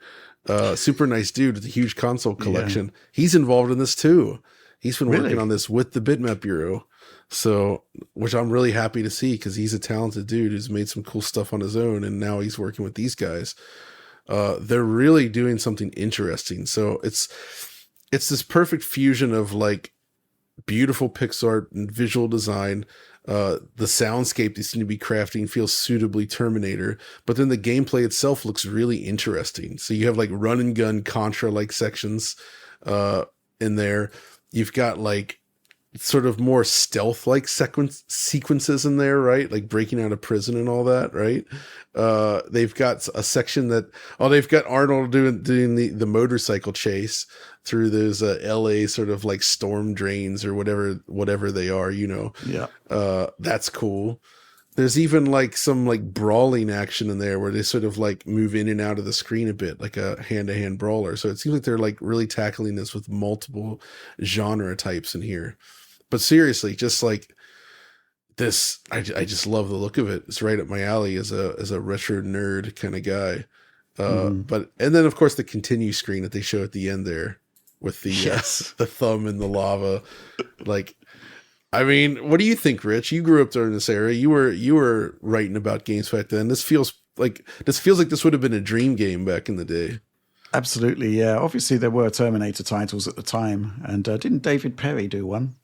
super nice dude with a huge console collection. Yeah. He's involved in this too. He's been working on this with the Bitmap Bureau. So, which I'm really happy to see, because he's a talented dude who's made some cool stuff on his own, and now he's working with these guys. They're really doing something interesting. So it's this perfect fusion of like beautiful pixel art and visual design. The soundscape they seem to be crafting feels suitably Terminator, but then the gameplay itself looks really interesting. So you have like run and gun Contra-like sections in there. You've got like sort of more stealth-like sequences in there, right? Like breaking out of prison and all that, right? They've got a section they've got Arnold doing the motorcycle chase through those LA sort of like storm drains or whatever they are, you know. Yeah. That's cool. There's even like some like brawling action in there where they sort of like move in and out of the screen a bit, like a hand-to-hand brawler. So it seems like they're like really tackling this with multiple genre types in here. But seriously, just like this, I just love the look of it. It's right up my alley as a retro nerd kind of guy. But and then of course the continue screen that they show at the end there with the the thumb in the lava. Like, I mean, what do you think, Rich? You grew up during this era. You were writing about games back then. This feels like this would have been a dream game back in the day. Absolutely, yeah. Obviously, there were Terminator titles at the time, and didn't David Perry do one?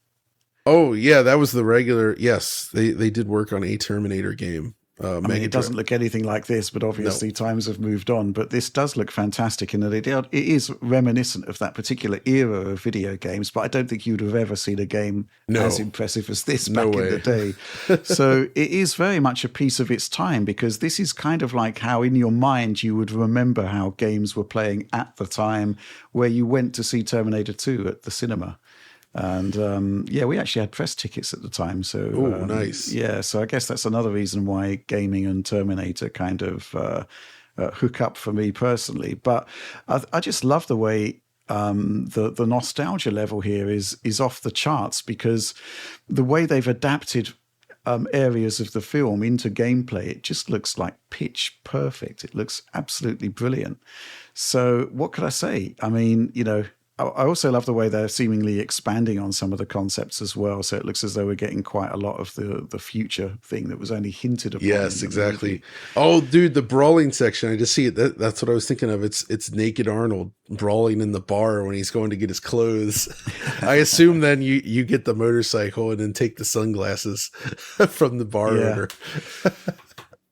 Oh yeah, that was the regular. Yes, they did work on a Terminator game. I mean, it doesn't look anything like this, but obviously times have moved on. But this does look fantastic in that it is reminiscent of that particular era of video games. But I don't think you'd have ever seen a game as impressive as this back in the day. So it is very much a piece of its time, because this is kind of like how in your mind you would remember how games were playing at the time where you went to see Terminator 2 at the cinema. And we actually had press tickets at the time. So nice. Yeah, so I guess that's another reason why gaming and Terminator kind of hook up for me personally. But I just love the way the nostalgia level here is off the charts, because the way they've adapted areas of the film into gameplay, it just looks like pitch perfect. It looks absolutely brilliant. So what could I say? I mean, you know, I also love the way they're seemingly expanding on some of the concepts as well. So it looks as though we're getting quite a lot of the future thing that was only hinted upon. Yes, exactly. Oh, dude, the brawling section. I just see it. That's what I was thinking of. It's naked Arnold brawling in the bar when he's going to get his clothes. I assume then you get the motorcycle and then take the sunglasses from the bar owner.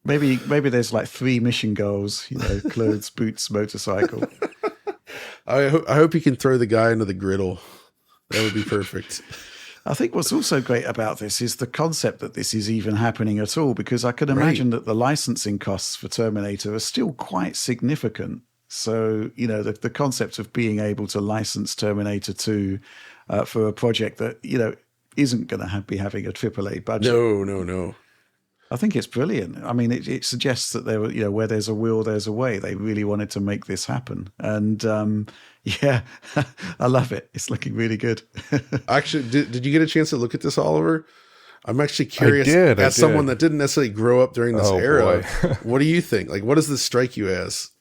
Maybe there's like 3 mission goals, you know, clothes, boots, motorcycle. I hope you can throw the guy into the griddle. That would be perfect. I think what's also great about this is the concept that this is even happening at all, because I can imagine that the licensing costs for Terminator are still quite significant. So, you know, the concept of being able to license Terminator 2 for a project that, you know, isn't going to be having a AAA budget. No. I think it's brilliant. I mean, it suggests that there, where there's a will, there's a way. They really wanted to make this happen, and yeah, I love it. It's looking really good. Actually, did you get a chance to look at this, Oliver? I'm actually I curious, did. as someone that didn't necessarily grow up during this era, Boy. what do you think? Like, what does this strike you as?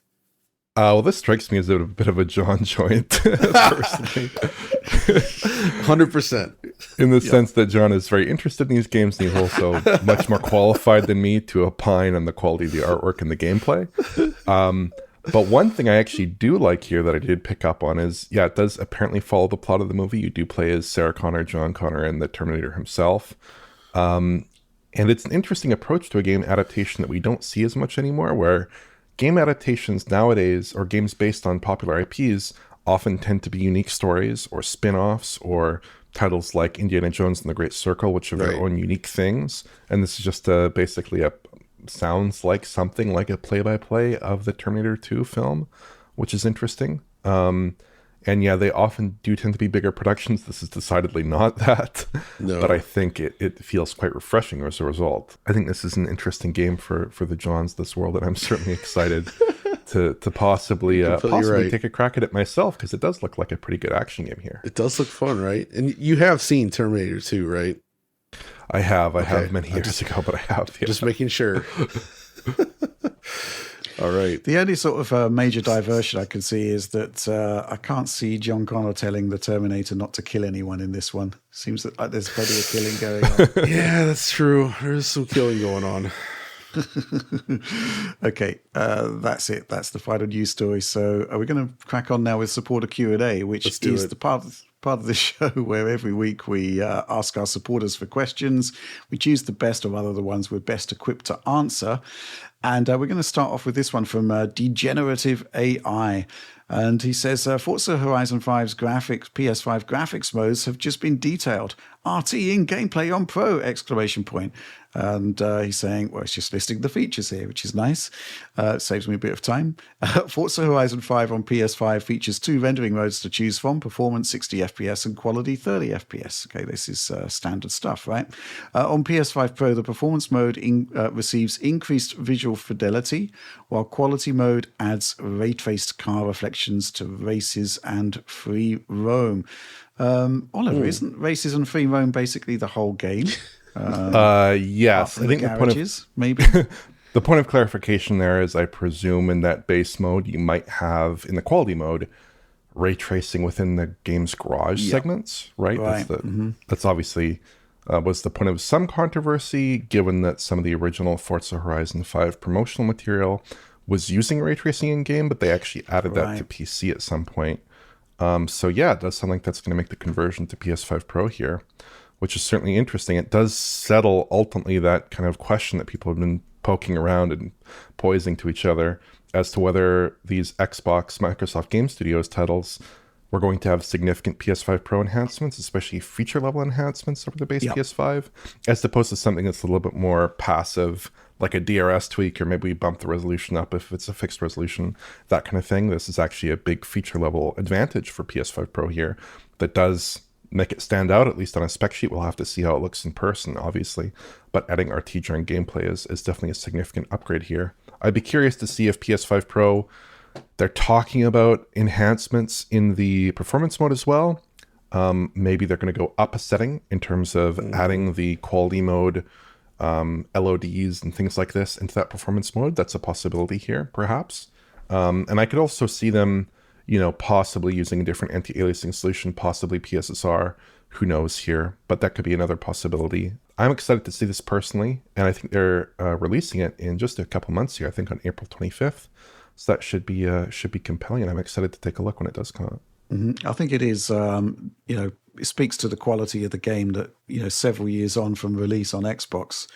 Well, this strikes me as a bit of a John joint, personally. 100%. In the sense that John is very interested in these games, and he's also much more qualified than me to opine on the quality of the artwork and the gameplay. But one thing I actually do like here that I did pick up on is, it does apparently follow the plot of the movie. You do play as Sarah Connor, John Connor, and the Terminator himself. And it's an interesting approach to a game adaptation that we don't see as much anymore, where game adaptations nowadays, or games based on popular IPs, often tend to be unique stories or spin-offs or titles like Indiana Jones and the Great Circle, which are their own unique things. And this is just basically sounds like something like a play-by-play of the Terminator 2 film, which is interesting. And yeah, they often do tend to be bigger productions. This is decidedly not that. No. But I think it feels quite refreshing as a result. I think this is an interesting game for the Johns of this world, and I'm certainly excited to possibly take a crack at it myself, because it does look like a pretty good action game here. It does look fun, right? And you have seen Terminator 2, right? I have many years ago, but I have. Just making sure. All right. The only sort of major diversion I can see is that I can't see John Connor telling the Terminator not to kill anyone in this one. Seems that there's plenty of killing going on. Yeah, that's true. There's some killing going on. Okay, that's it. That's the final news story. So are we going to crack on now with supporter Q&A, which is the part of the show where every week we ask our supporters for questions. We choose the best or rather the ones we're best equipped to answer. And we're going to start off with this one from Degenerative AI. And he says, Forza Horizon 5's PS5 graphics modes have just been detailed. RT in gameplay on Pro! Exclamation point. And he's saying, well, it's just listing the features here, which is nice. Saves me a bit of time. Forza Horizon 5 on PS5 features 2 rendering modes to choose from, performance 60 FPS and quality 30 FPS. Okay, this is standard stuff, right? On PS5 Pro, the performance mode receives increased visual fidelity, while quality mode adds ray-traced car reflections to races and free roam. Oliver, isn't races and free roam basically the whole game? Yes, I think maybe. The point of clarification there is, I presume in that base mode you might have, in the quality mode, ray tracing within the game's garage segments, right? That's obviously was the point of some controversy, given that some of the original Forza Horizon 5 promotional material was using ray tracing in game, but they actually added that to PC at some point. So yeah, it does sound like that's going to make the conversion to PS5 Pro here, which is certainly interesting. It does settle ultimately that kind of question that people have been poking around and posing to each other as to whether these Xbox, Microsoft Game Studios titles were going to have significant PS5 Pro enhancements, especially feature-level enhancements over the base PS5, as opposed to something that's a little bit more passive, like a DRS tweak, or maybe we bump the resolution up if it's a fixed resolution, that kind of thing. This is actually a big feature-level advantage for PS5 Pro here that does make it stand out, at least on a spec sheet. We'll have to see how it looks in person, obviously, but adding RT during gameplay is definitely a significant upgrade here. I'd be curious to see if PS5 Pro, they're talking about enhancements in the performance mode as well. Maybe they're going to go up a setting in terms of adding the quality mode, LODs and things like this into that performance mode. That's a possibility here, perhaps. And I could also see them, possibly using a different anti-aliasing solution, possibly PSSR, who knows here, but that could be another possibility. I'm excited to see this personally, and I think they're releasing it in just a couple months here, I think on April 25th. So that should be compelling, and I'm excited to take a look when it does come out. I think it is, it speaks to the quality of the game that, several years on from release on Xbox,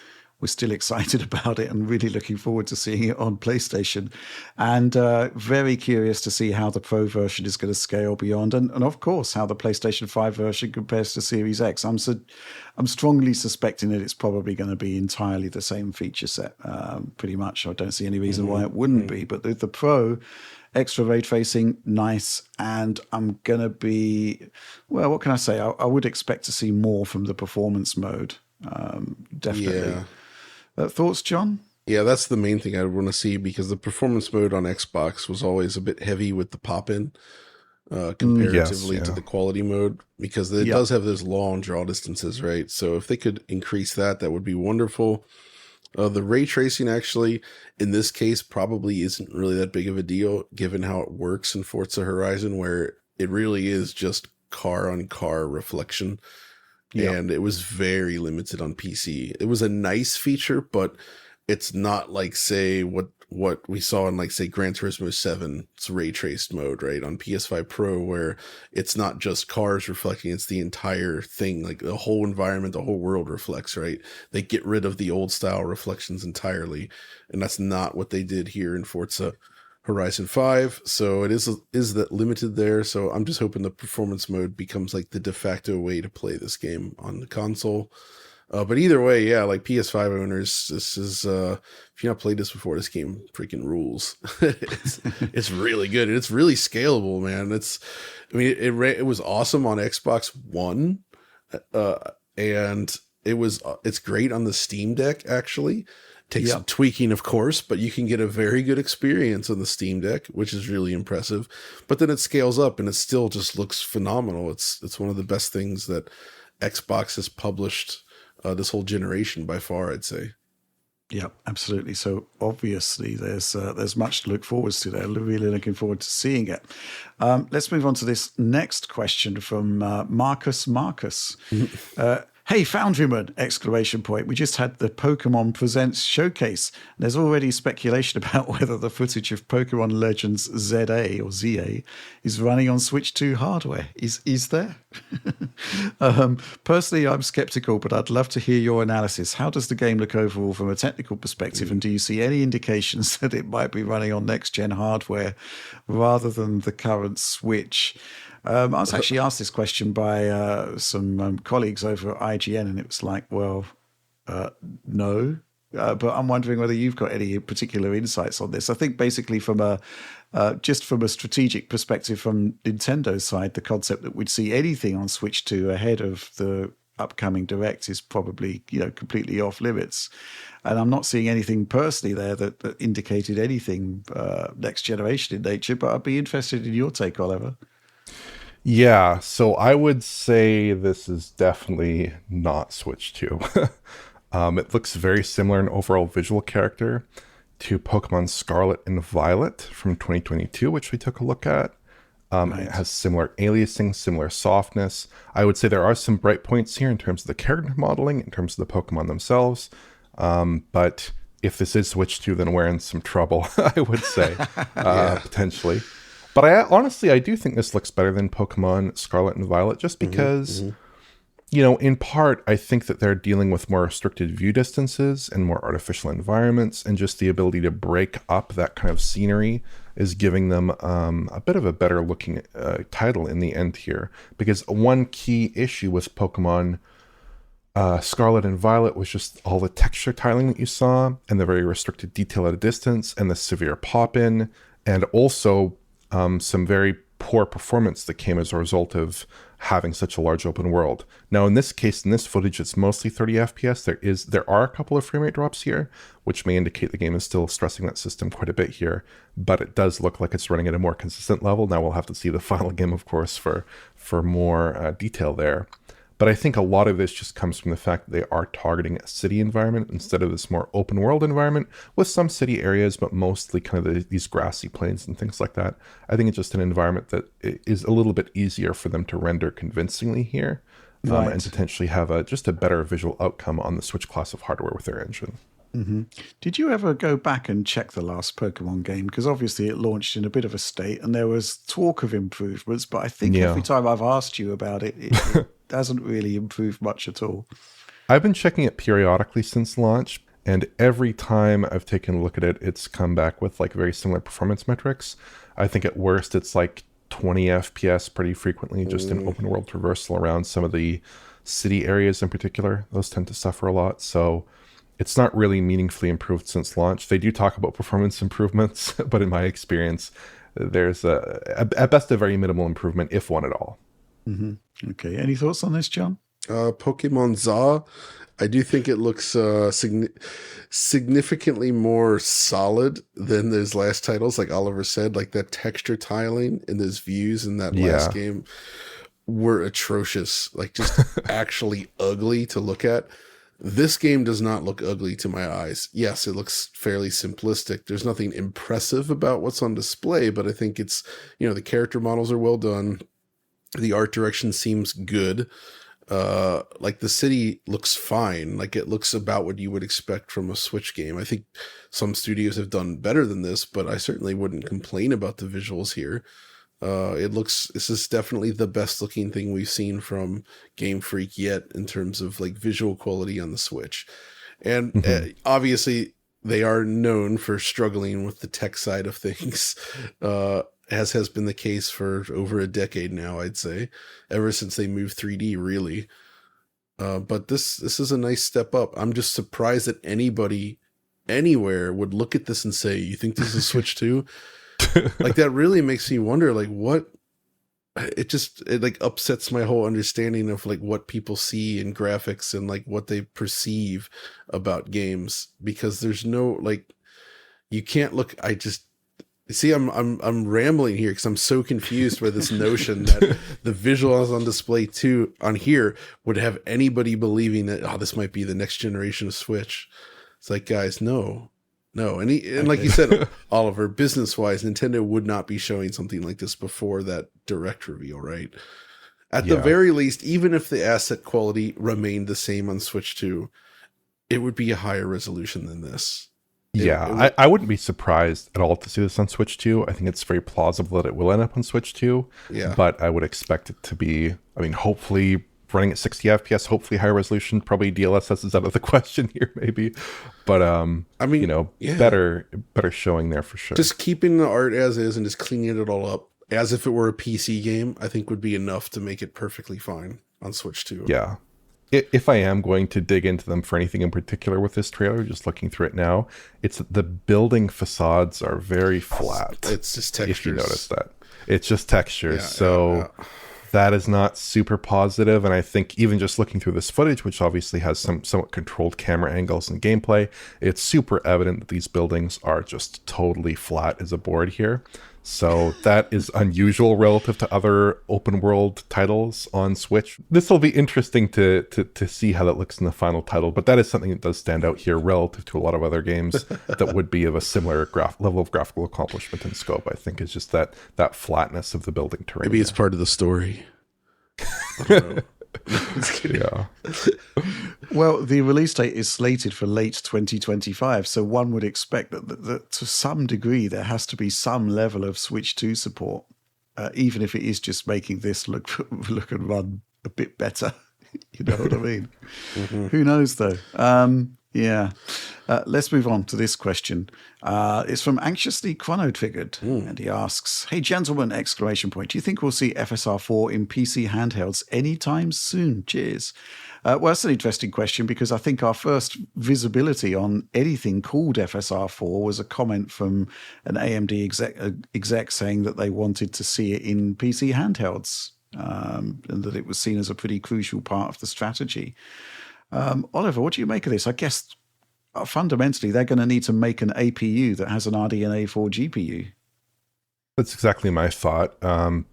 we're still excited about it and really looking forward to seeing it on PlayStation, and very curious to see how the Pro version is going to scale beyond, and of course how the PlayStation 5 version compares to Series X. I'm strongly suspecting that it's probably going to be entirely the same feature set, pretty much. I don't see any reason why it wouldn't be, but the Pro, extra ray tracing, nice, and I'm going to be, well, what can I say? I would expect to see more from the performance mode, definitely. Yeah. Thoughts, John? Yeah, that's the main thing I want to see, because the performance mode on Xbox was always a bit heavy with the pop-in Yes, comparatively to yeah. the quality mode, because it Yep. does have those long draw distances, right? So if they could increase that, that would be wonderful. The ray tracing actually, in this case, probably isn't really that big of a deal, given how it works in Forza Horizon, where it really is just car-on-car reflection, Yep. and it was very limited on PC. It was a nice feature, but it's not like, say, what we saw in, like, say, Gran Turismo 7's ray traced mode, right, on PS5 Pro, where it's not just cars reflecting, it's the entire thing, like the whole environment, the whole world reflects, right? They get rid of the old style reflections entirely, and that's not what they did here in Forza Horizon 5. So it is that limited there. So I'm just hoping the performance mode becomes like the de facto way to play this game on the console. But either way, yeah, like PS5 owners, this is if you've not played this before, this game freaking rules. It's really good, and it's really scalable, man. I mean, it was awesome on Xbox One, and it's great on the Steam Deck. Actually, takes some Yep. tweaking, of course, but you can get a very good experience on the Steam Deck, which is really impressive. But then it scales up, and it still just looks phenomenal. It's one of the best things that Xbox has published this whole generation by far, I'd say. Yeah, absolutely. So obviously, there's much to look forward to there. Really looking forward to seeing it. Let's move on to this next question from Marcus. Hey, Foundryman! Exclamation point. We just had the Pokemon Presents showcase. There's already speculation about whether the footage of Pokemon Legends ZA or ZA is running on Switch 2 hardware. Is there? Personally, I'm skeptical, but I'd love to hear your analysis. How does the game look overall from a technical perspective, and do you see any indications that it might be running on next-gen hardware rather than the current Switch? I was actually asked this question by some colleagues over at IGN, and it was like, well, no. But I'm wondering whether you've got any particular insights on this. I think basically from just from a strategic perspective from Nintendo's side, the concept that we'd see anything on Switch 2 ahead of the upcoming Direct is probably, completely off limits. And I'm not seeing anything personally there that indicated anything next generation in nature, but I'd be interested in your take, Oliver. Yeah, so I would say this is definitely not Switch 2. It looks very similar in overall visual character to Pokemon Scarlet and Violet from 2022, which we took a look at. Right. It has similar aliasing, similar softness. I would say there are some bright points here in terms of the character modeling, in terms of the Pokemon themselves. But if this is Switch 2, then we're in some trouble, I would say, potentially. But I do think this looks better than Pokemon Scarlet and Violet, just because, in part, I think that they're dealing with more restricted view distances and more artificial environments, and just the ability to break up that kind of scenery is giving them a bit of a better looking title in the end here. Because one key issue with Pokemon Scarlet and Violet was just all the texture tiling that you saw, and the very restricted detail at a distance, and the severe pop-in, and also some very poor performance that came as a result of having such a large open world. Now, in this case, in this footage, it's mostly 30 FPS. There are a couple of frame rate drops here, which may indicate the game is still stressing that system quite a bit here, but it does look like it's running at a more consistent level. Now, we'll have to see the final game, of course, for more detail there. But I think a lot of this just comes from the fact that they are targeting a city environment instead of this more open world environment, with some city areas, but mostly kind of these grassy plains and things like that. I think it's just an environment that is a little bit easier for them to render convincingly here, Right. and potentially have just a better visual outcome on the Switch class of hardware with their engine. Mm-hmm. Did you ever go back and check the last Pokemon game? Because obviously it launched in a bit of a state and there was talk of improvements, but I think every time I've asked you about it, it hasn't really improved much at all. I've been checking it periodically since launch, and every time I've taken a look at it, it's come back with like very similar performance metrics. I think at worst it's like 20 FPS pretty frequently, just in open world traversal around some of the city areas in particular. Those tend to suffer a lot, so it's not really meaningfully improved since launch. They do talk about performance improvements, but in my experience, there's at best a very minimal improvement, if one at all. Mm-hmm. Okay. Any thoughts on this, John? Pokemon ZA, I do think it looks significantly more solid than those last titles. Like Oliver said, like that texture tiling and those views in that last game were atrocious. Like just actually ugly to look at. This game does not look ugly to my eyes. Yes, it looks fairly simplistic. There's nothing impressive about what's on display, but I think it's, the character models are well done. The art direction seems good. Like the city looks fine. Like it looks about what you would expect from a Switch game. I think some studios have done better than this, but I certainly wouldn't complain about the visuals here. This is definitely the best looking thing we've seen from Game Freak yet in terms of like visual quality on the Switch. And obviously they are known for struggling with the tech side of things, as has been the case for over a decade now, I'd say, ever since they moved 3D, really. But this is a nice step up. I'm just surprised that anybody anywhere would look at this and say, you think this is Switch 2? Like that really makes me wonder, like it like upsets my whole understanding of like what people see in graphics and like what they perceive about games, because there's no, like, you can't look, I'm rambling here because I'm so confused by this notion that the visuals on display on here would have anybody believing that, this might be the next generation of Switch. It's like, guys, no. And like you said, Oliver, business-wise, Nintendo would not be showing something like this before that direct reveal, right? At the very least, even if the asset quality remained the same on Switch 2, it would be a higher resolution than this. I wouldn't be surprised at all to see this on Switch 2. I think it's very plausible that it will end up on Switch 2. Yeah. But I would expect it to be, hopefully running at 60 FPS, hopefully higher resolution. Probably DLSS is out of the question here, maybe. But better showing there for sure. Just keeping the art as is and just cleaning it all up as if it were a PC game, I think would be enough to make it perfectly fine on Switch 2. Yeah. If I am going to dig into them for anything in particular with this trailer, just looking through it now, it's the building facades are very flat. It's just textures. If you notice that. It's just textures. That is not super positive. And I think even just looking through this footage, which obviously has some somewhat controlled camera angles and gameplay, it's super evident that these buildings are just totally flat as a board here. So that is unusual relative to other open world titles on Switch. This will be interesting to see how that looks in the final title, but that is something that does stand out here relative to a lot of other games that would be of a similar level of graphical accomplishment and scope. I think is just that flatness of the building terrain. Maybe it's part of the story. I don't know. Yeah. Well, the release date is slated for late 2025, so one would expect that to some degree there has to be some level of Switch 2 support, even if it is just making this look and run a bit better. You know what I mean? Mm-hmm. Who knows, though? Let's move on to this question. It's from Anxiously Chrono Triggered, and he asks, "Hey gentlemen!" ! Do you think we'll see FSR4 in PC handhelds anytime soon? Cheers. Well, that's an interesting question because I think our first visibility on anything called FSR4 was a comment from an AMD exec saying that they wanted to see it in PC handhelds, and that it was seen as a pretty crucial part of the strategy. Oliver, what do you make of this? I guess fundamentally they're going to need to make an APU that has an RDNA 4 GPU. That's exactly my thought.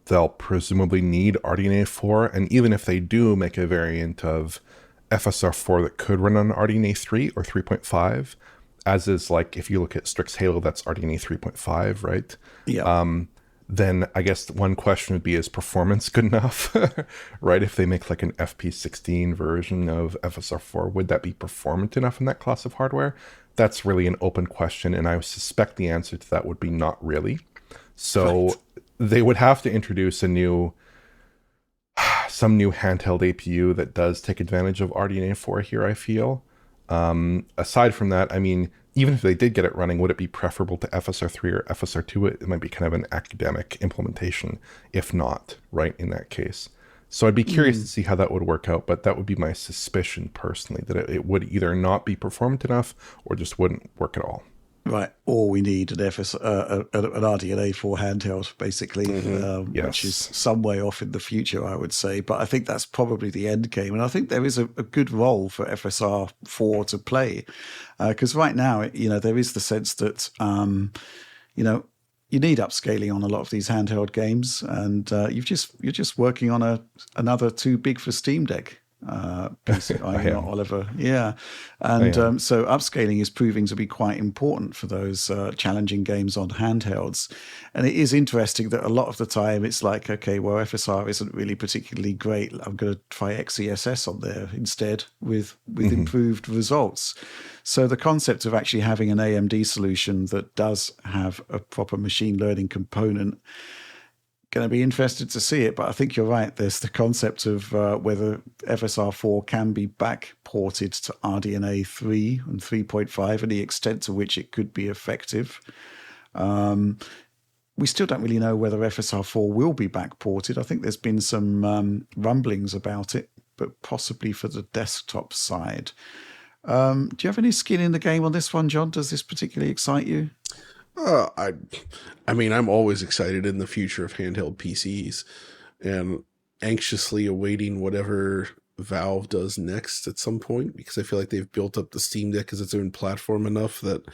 They'll presumably need RDNA 4, and even if they do make a variant of FSR4 that could run on RDNA 3 or 3.5, as is like if you look at Strix Halo, that's RDNA 3.5, right? Yeah. Then I guess one question would be, is performance good enough, right? If they make like an FP16 version of FSR4, would that be performant enough in that class of hardware? That's really an open question, and I suspect the answer to that would be not really. So They would have to introduce some new handheld APU that does take advantage of RDNA 4 here, I feel. Aside from that, I mean, even if they did get it running, would it be preferable to FSR3 or FSR2? It might be kind of an academic implementation, if not, right, in that case. So I'd be curious to see how that would work out, but that would be my suspicion personally, that it would either not be performant enough or just wouldn't work at all. Right, or we need an an RDNA 4 handheld, basically, which is Yes. some way off in the future, I would say. But I think that's probably the end game, and I think there is a good role for FSR 4 to play, because right now, there is the sense that you know you need upscaling on a lot of these handheld games, and you're just working on another too big for Steam Deck. PC, are I you not, am. Oliver? Yeah, I and am. so upscaling is proving to be quite important for those challenging games on handhelds. And it is interesting that a lot of the time it's like, okay, well, FSR isn't really particularly great. I'm going to try XESS on there instead with improved results. So the concept of actually having an AMD solution that does have a proper machine learning component, going to be interested to see it, but I think you're right. There's the concept of whether FSR4 can be back ported to RDNA 3 and 3.5 and the extent to which it could be effective. We still don't really know whether FSR4 will be back ported. I think there's been some rumblings about it, but possibly for the desktop side. Do you have any skin in the game on this one, John? Does this particularly excite you? Uh, I, I mean, I'm always excited in the future of handheld PCs, and anxiously awaiting whatever Valve does next at some point, because I feel like they've built up the Steam Deck as its own platform enough that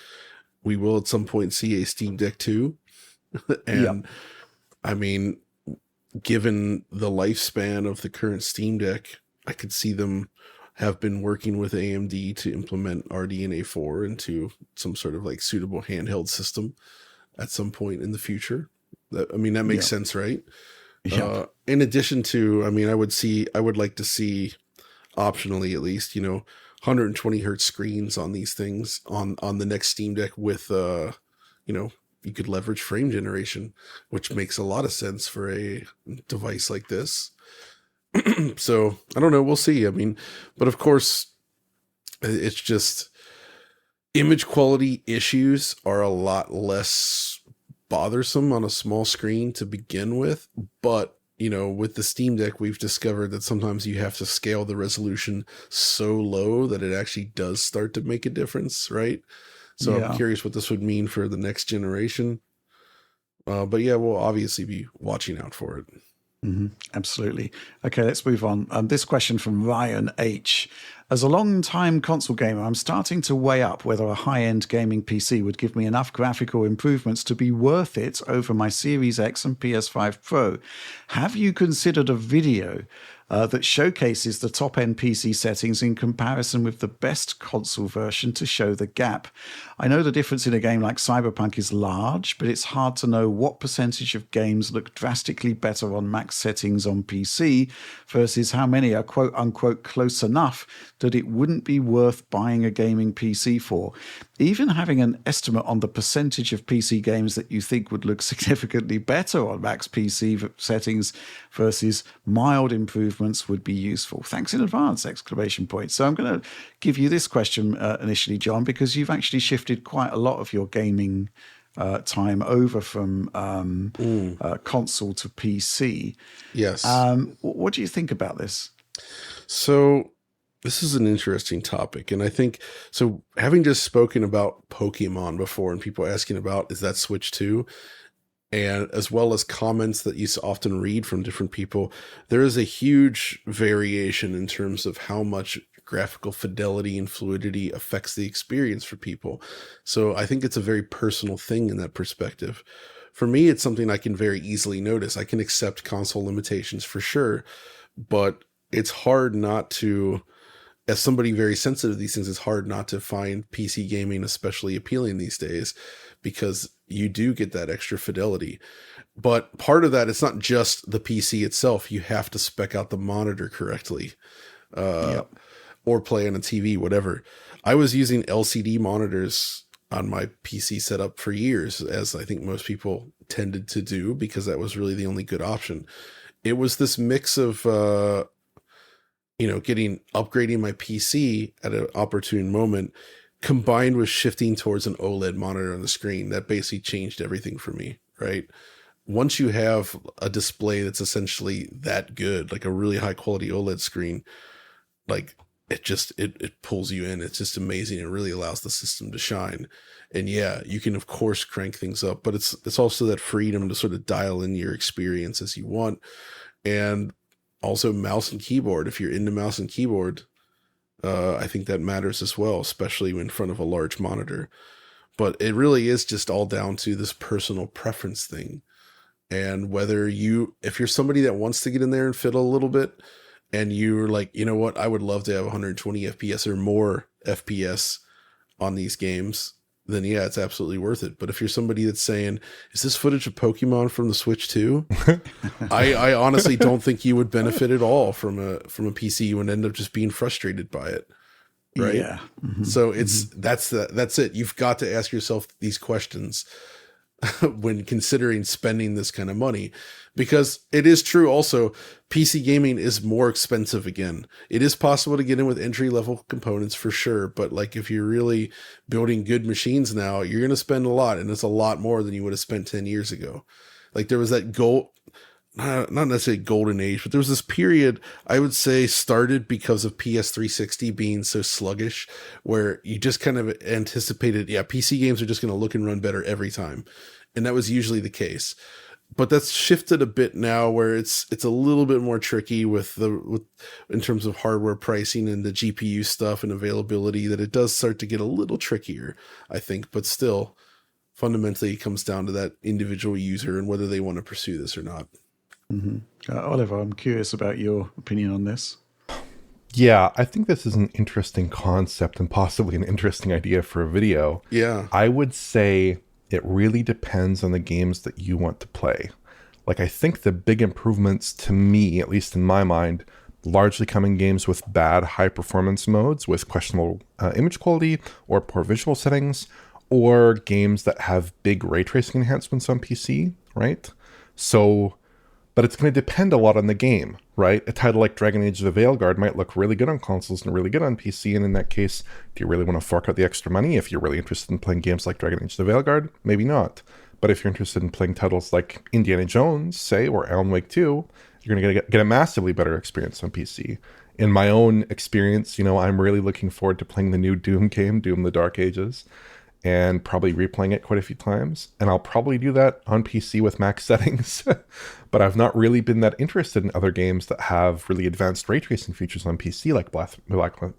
we will at some point see a Steam Deck 2. Yeah. And I mean, given the lifespan of the current Steam Deck, I could see them have been working with AMD to implement RDNA 4 into some sort of like suitable handheld system at some point in the future. That makes Yeah. sense, right? Yeah. In addition to, I would like to see, optionally at least, 120 hertz screens on these things on the next Steam Deck with, you could leverage frame generation, which makes a lot of sense for a device like this. So I don't know. We'll see. But of course, it's just image quality issues are a lot less bothersome on a small screen to begin with. But, with the Steam Deck, we've discovered that sometimes you have to scale the resolution so low that it actually does start to make a difference, right? So I'm Yeah. curious what this would mean for the next generation. But yeah, we'll obviously be watching out for it. Absolutely. Okay, let's move on. This question from Ryan H. As a long-time console gamer, I'm starting to weigh up whether a high-end gaming PC would give me enough graphical improvements to be worth it over my Series X and PS5 Pro. Have you considered a video that showcases the top-end PC settings in comparison with the best console version to show the gap? I know the difference in a game like Cyberpunk is large, but it's hard to know what percentage of games look drastically better on max settings on PC versus how many are quote-unquote close enough that it wouldn't be worth buying a gaming PC for. Even having an estimate on the percentage of PC games that you think would look significantly better on max PC settings versus mild improvements would be useful. Thanks in advance! Exclamation point. So I'm going to give you this question initially, John, because you've actually shifted quite a lot of your gaming time over from console to PC. Yes. What do you think about this? So this is an interesting topic. And I think, so having just spoken about Pokemon before and people asking about, is that Switch 2? And as well as comments that you often read from different people, there is a huge variation in terms of how much graphical fidelity and fluidity affects the experience for people. So I think it's a very personal thing in that perspective. For me, it's something I can very easily notice. I can accept console limitations for sure, but it's hard not to, as somebody very sensitive to these things, it's hard not to find PC gaming especially appealing these days, because you do get that extra fidelity. But part of that, it's not just the PC itself. You have to spec out the monitor correctly, or play on a TV, whatever. I was using LCD monitors on my PC setup for years, as I think most people tended to do, because that was really the only good option. It was this mix of, upgrading my PC at an opportune moment, combined with shifting towards an OLED monitor on the screen. That basically changed everything for me, right? Once you have a display that's essentially that good, like a really high quality OLED screen, like it pulls you in. It's just amazing. It really allows the system to shine. And yeah, you can of course crank things up, but it's also that freedom to sort of dial in your experience as you want. And also mouse and keyboard. If you're into mouse and keyboard, I think that matters as well, especially in front of a large monitor. But it really is just all down to this personal preference thing. And if you're somebody that wants to get in there and fiddle a little bit, and you're like, you know what, I would love to have 120 FPS or more FPS on these games, then yeah, it's absolutely worth it. But if you're somebody that's saying, is this footage of Pokemon from the Switch too? I honestly don't think you would benefit at all from a PC. You would end up just being frustrated by it. Right. Yeah. Mm-hmm. So that's it. You've got to ask yourself these questions when considering spending this kind of money, because it is true. Also, PC gaming is more expensive again. It is possible to get in with entry level components for sure. But like, if you're really building good machines now, you're going to spend a lot, and it's a lot more than you would have spent 10 years ago. Like there was that not necessarily golden age, but there was this period, I would say, started because of PS360 being so sluggish, where you just kind of anticipated, yeah, PC games are just going to look and run better every time. And that was usually the case. But that's shifted a bit now, where it's a little bit more tricky in terms of hardware pricing and the GPU stuff and availability, that it does start to get a little trickier, I think. But still, fundamentally, it comes down to that individual user and whether they want to pursue this or not. Mm-hmm. Oliver, I'm curious about your opinion on this. Yeah, I think this is an interesting concept and possibly an interesting idea for a video. Yeah. I would say it really depends on the games that you want to play. Like, I think the big improvements to me, at least in my mind, largely come in games with bad high performance modes with questionable image quality or poor visual settings, or games that have big ray tracing enhancements on PC, right? So, but it's going to depend a lot on the game, right? A title like Dragon Age the Veilguard might look really good on consoles and really good on PC, and in that case, do you really want to fork out the extra money if you're really interested in playing games like Dragon Age the Veilguard? Maybe not. But if you're interested in playing titles like Indiana Jones, say, or Alan Wake 2, you're going to get a massively better experience on PC. In my own experience, I'm really looking forward to playing the new Doom game, Doom the Dark Ages, and probably replaying it quite a few times. And I'll probably do that on PC with max settings. But I've not really been that interested in other games that have really advanced ray tracing features on PC, like Black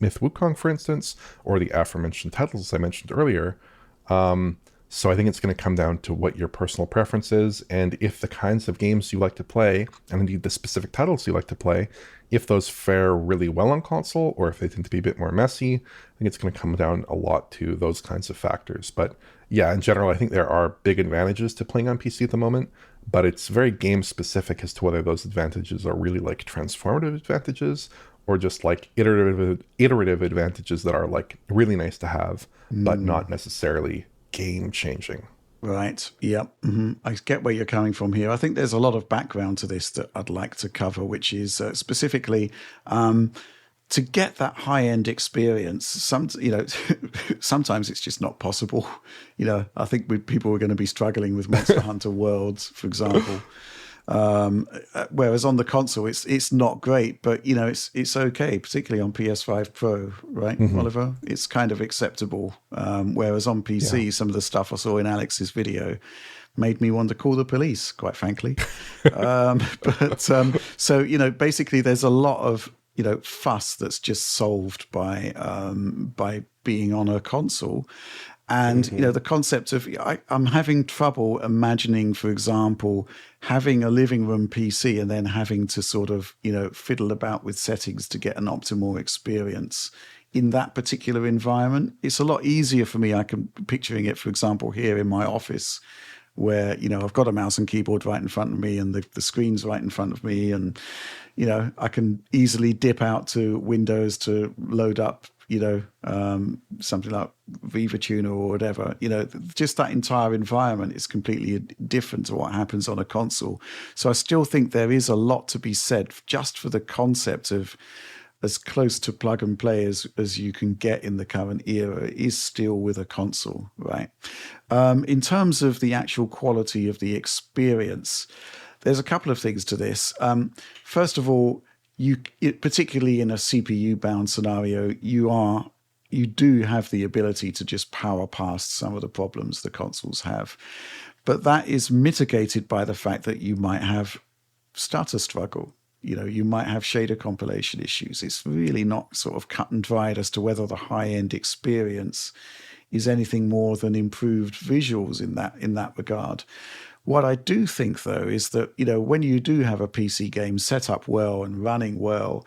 Myth Wukong, for instance, or the aforementioned titles I mentioned earlier. So I think it's going to come down to what your personal preference is, and if the kinds of games you like to play, and indeed the specific titles you like to play, if those fare really well on console, or if they tend to be a bit more messy. I think it's going to come down a lot to those kinds of factors. But yeah, in general, I think there are big advantages to playing on PC at the moment, but it's very game specific as to whether those advantages are really like transformative advantages, or just like iterative advantages that are like really nice to have, but not necessarily game changing. Right. Yep. Mm-hmm. I get where you're coming from here. I think there's a lot of background to this that I'd like to cover, which is specifically to get that high-end experience. Sometimes it's just not possible. I think people are going to be struggling with Monster Hunter Worlds, for example. Whereas on the console, it's not great, but it's okay, particularly on PS5 Pro, right, Oliver? It's kind of acceptable. Whereas on PC, some of the stuff I saw in Alex's video made me want to call the police, quite frankly. So basically, there's a lot of fuss that's just solved by being on a console. And, the concept of, I'm having trouble imagining, for example, having a living room PC and then having to sort of, fiddle about with settings to get an optimal experience in that particular environment. It's a lot easier for me. I can picturing it, for example, here in my office, where, I've got a mouse and keyboard right in front of me and the screen's right in front of me. And, I can easily dip out to Windows to load up, something like Viva Tuner or whatever. Just that entire environment is completely different to what happens on a console. So I still think there is a lot to be said just for the concept of as close to plug and play as you can get in the current era is still with a console, right? In terms of the actual quality of the experience, there's a couple of things to this. First of all, particularly in a CPU bound scenario, you do have the ability to just power past some of the problems the consoles have. But that is mitigated by the fact that you might have stutter struggle. You might have shader compilation issues. It's really not sort of cut and dried as to whether the high-end experience is anything more than improved visuals in that regard. What I do think, though, is that, when you do have a PC game set up well and running well,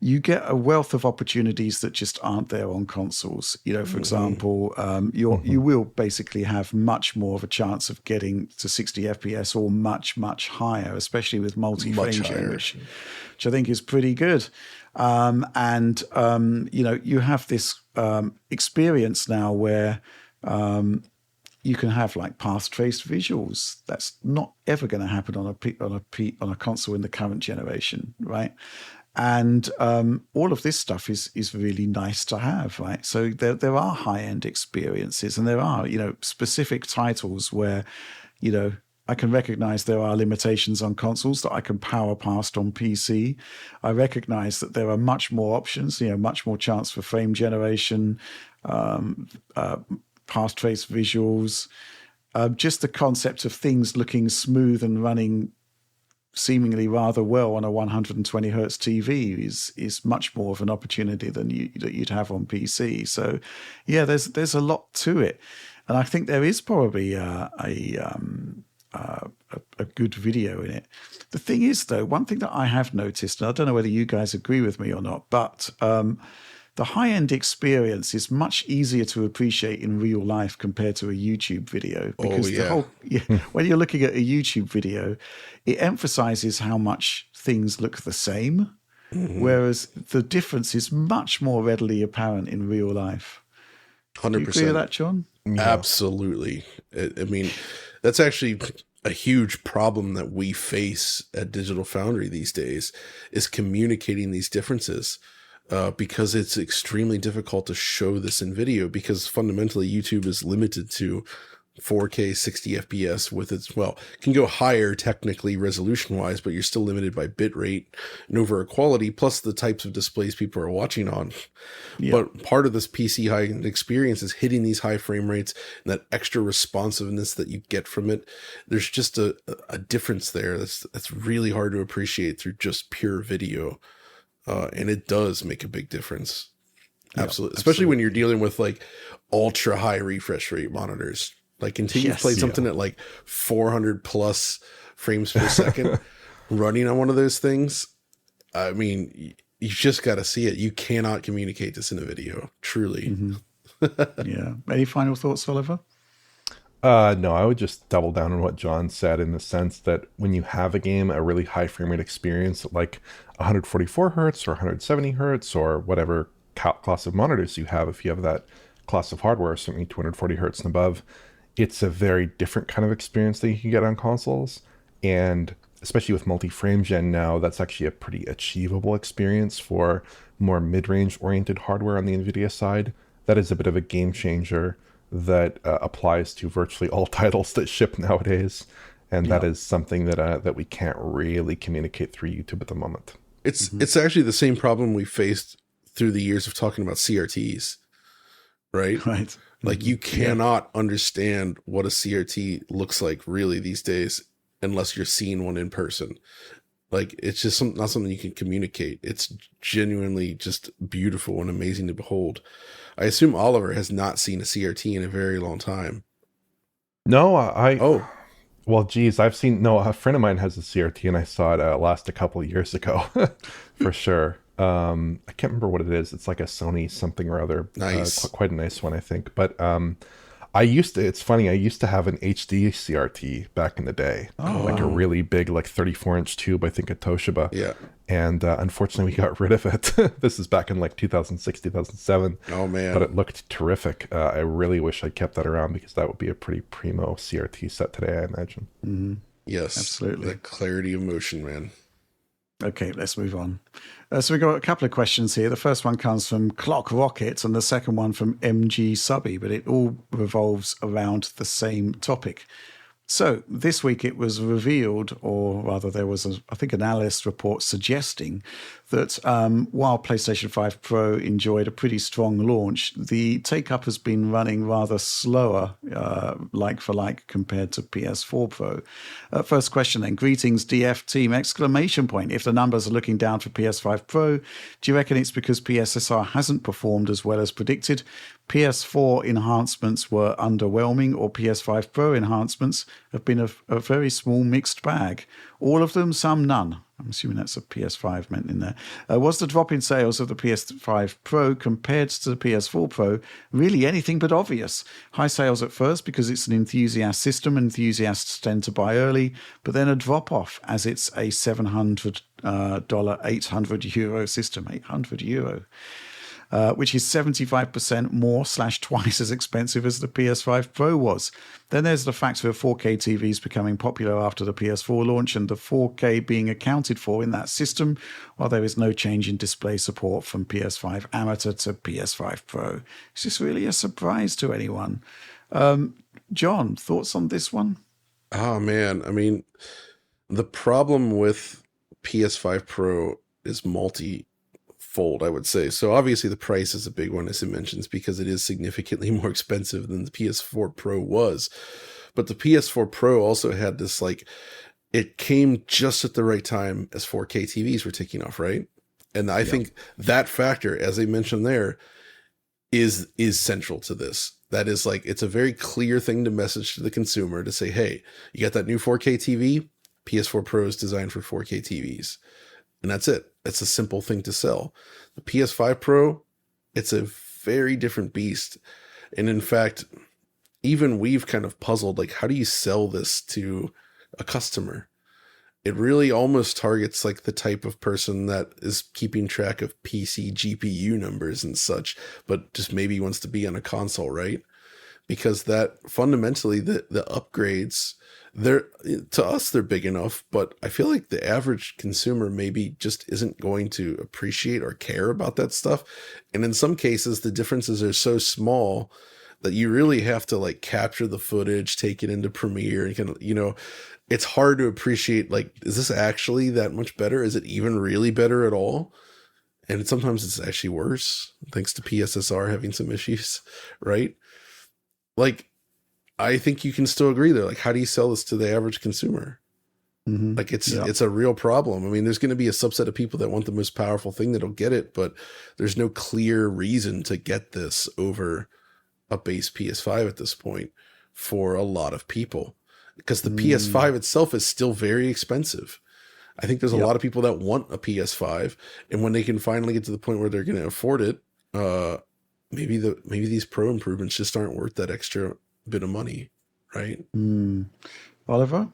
you get a wealth of opportunities that just aren't there on consoles. For example, you will basically have much more of a chance of getting to 60 FPS or much, much higher, especially with multi-frame gen, which I think is pretty good. You have this experience now where you can have like path traced visuals. That's not ever going to happen on a console in the current generation, right? And all of this stuff is really nice to have, right? So there are high-end experiences, and there are, specific titles where, I can recognize there are limitations on consoles that I can power past on PC. I recognize that there are much more options, much more chance for frame generation, path trace visuals, just the concept of things looking smooth and running seemingly rather well on a 120 hertz TV is much more of an opportunity than you'd have on PC. So, yeah, there's a lot to it, and I think there is probably a good video in it. The thing is, though, one thing that I have noticed, and I don't know whether you guys agree with me or not, but the high-end experience is much easier to appreciate in real life compared to a YouTube video. Because when you're looking at a YouTube video, it emphasizes how much things look the same, whereas the difference is much more readily apparent in real life. 100%. Do you agree with that, John? Yeah. Absolutely. I mean, that's actually a huge problem that we face at Digital Foundry these days, is communicating these differences. Because it's extremely difficult to show this in video, because fundamentally YouTube is limited to 4K 60 FPS with its, can go higher technically resolution wise, but you're still limited by bit rate and overall quality, plus the types of displays people are watching on. Yeah. But part of this PC high-end experience is hitting these high frame rates and that extra responsiveness that you get from it. There's just a difference there that's really hard to appreciate through just pure video. And it does make a big difference. Absolutely. Especially when you're dealing with like ultra high refresh rate monitors. Like until you've played something at like 400 plus frames per second running on one of those things. I mean, you just got to see it. You cannot communicate this in a video. Truly. Mm-hmm. Yeah. Any final thoughts, Oliver? No, I would just double down on what John said, in the sense that when you have a game, a really high frame rate experience, like 144 hertz or 170 hertz or whatever class of monitors you have, if you have that class of hardware, certainly 240 hertz and above, it's a very different kind of experience that you can get on consoles. And especially with multi-frame gen now, that's actually a pretty achievable experience for more mid-range oriented hardware on the NVIDIA side. That is a bit of a game changer that applies to virtually all titles that ship nowadays, and that is something that we can't really communicate through YouTube at the moment. It's actually the same problem we faced through the years of talking about CRTs, right? Right. Like you cannot understand what a CRT looks like really these days unless you're seeing one in person. Like it's just not something you can communicate. It's genuinely just beautiful and amazing to behold. I assume Oliver has not seen a CRT in a very long time. No, well, geez, a friend of mine has a CRT and I saw it last a couple of years ago for sure. I can't remember what it is. It's like a Sony something or other. Nice. Quite a nice one, I think. But it's funny, I used to have an HD CRT back in the day. A really big, like 34-inch tube, I think, at Toshiba. Yeah. And unfortunately, we got rid of it. This is back in like 2006, 2007. Oh, man. But it looked terrific. I really wish I kept that around, because that would be a pretty primo CRT set today, I imagine. Mm-hmm. Yes. Absolutely. The clarity of motion, man. Okay, let's move on. So we've got a couple of questions here. The first one comes from Clock Rocket and the second one from MG Subby, but it all revolves around the same topic. So this week it was revealed, or rather there was, I think, an analyst report suggesting that while PlayStation 5 Pro enjoyed a pretty strong launch, the take-up has been running rather slower, like for like, compared to PS4 Pro. First question then. Greetings, DF team! ! If the numbers are looking down for PS5 Pro, do you reckon it's because PSSR hasn't performed as well as predicted? PS4 enhancements were underwhelming, or PS5 Pro enhancements have been a very small mixed bag? All of them, some none. I'm assuming that's a PS5 meant in there. Was the drop in sales of the PS5 Pro compared to the PS4 Pro really anything but obvious? High sales at first because it's an enthusiast system, enthusiasts tend to buy early, but then a drop off as it's a $700, €800 system. €800. Which is 75% more / twice as expensive as the PS5 Pro was. Then there's the factor of 4K TVs becoming popular after the PS4 launch and the 4K being accounted for in that system, while there is no change in display support from PS5 Amateur to PS5 Pro. Is this really a surprise to anyone? John, thoughts on this one? Oh, man. I mean, the problem with PS5 Pro is multi-fold, I would say. So obviously the price is a big one, as it mentions, because it is significantly more expensive than the PS4 Pro was. But the PS4 Pro also had this, it came just at the right time as 4K TVs were taking off, right? And I think that factor, as I mentioned there, is central to this. That is it's a very clear thing to message to the consumer to say, hey, you got that new 4K TV? PS4 Pro is designed for 4K TVs. And that's it. It's a simple thing to sell. The PS5 Pro, it's a very different beast. And in fact, even we've kind of puzzled, how do you sell this to a customer? It really almost targets the type of person that is keeping track of PC GPU numbers and such, but just maybe wants to be on a console, right? Because that fundamentally the upgrades, to us they're big enough, but I feel like the average consumer maybe just isn't going to appreciate or care about that stuff. And in some cases the differences are so small that you really have to capture the footage, take it into Premiere, and it's hard to appreciate, is this actually that much better? Is it even really better at all? And sometimes it's actually worse, thanks to PSSR having some issues, right? I think you can still agree there. How do you sell this to the average consumer? Mm-hmm. It's a real problem. I mean, there's going to be a subset of people that want the most powerful thing that'll get it, but there's no clear reason to get this over a base PS5 at this point for a lot of people, because the PS5 itself is still very expensive. I think there's a lot of people that want a PS5, and when they can finally get to the point where they're going to afford it, maybe these Pro improvements just aren't worth that extra bit of money, right? Oliver?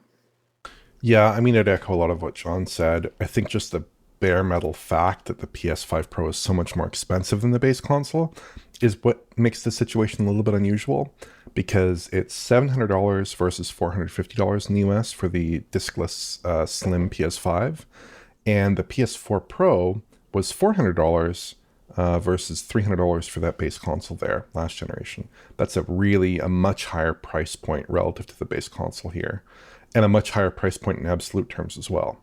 Yeah, I mean, I'd echo a lot of what John said. I think just the bare metal fact that the PS5 Pro is so much more expensive than the base console is what makes the situation a little bit unusual, because it's $700 versus $450 in the US for the discless slim PS5, and the PS4 Pro was $400 versus $300 for that base console there last generation. That's a much higher price point relative to the base console here, and a much higher price point in absolute terms as well.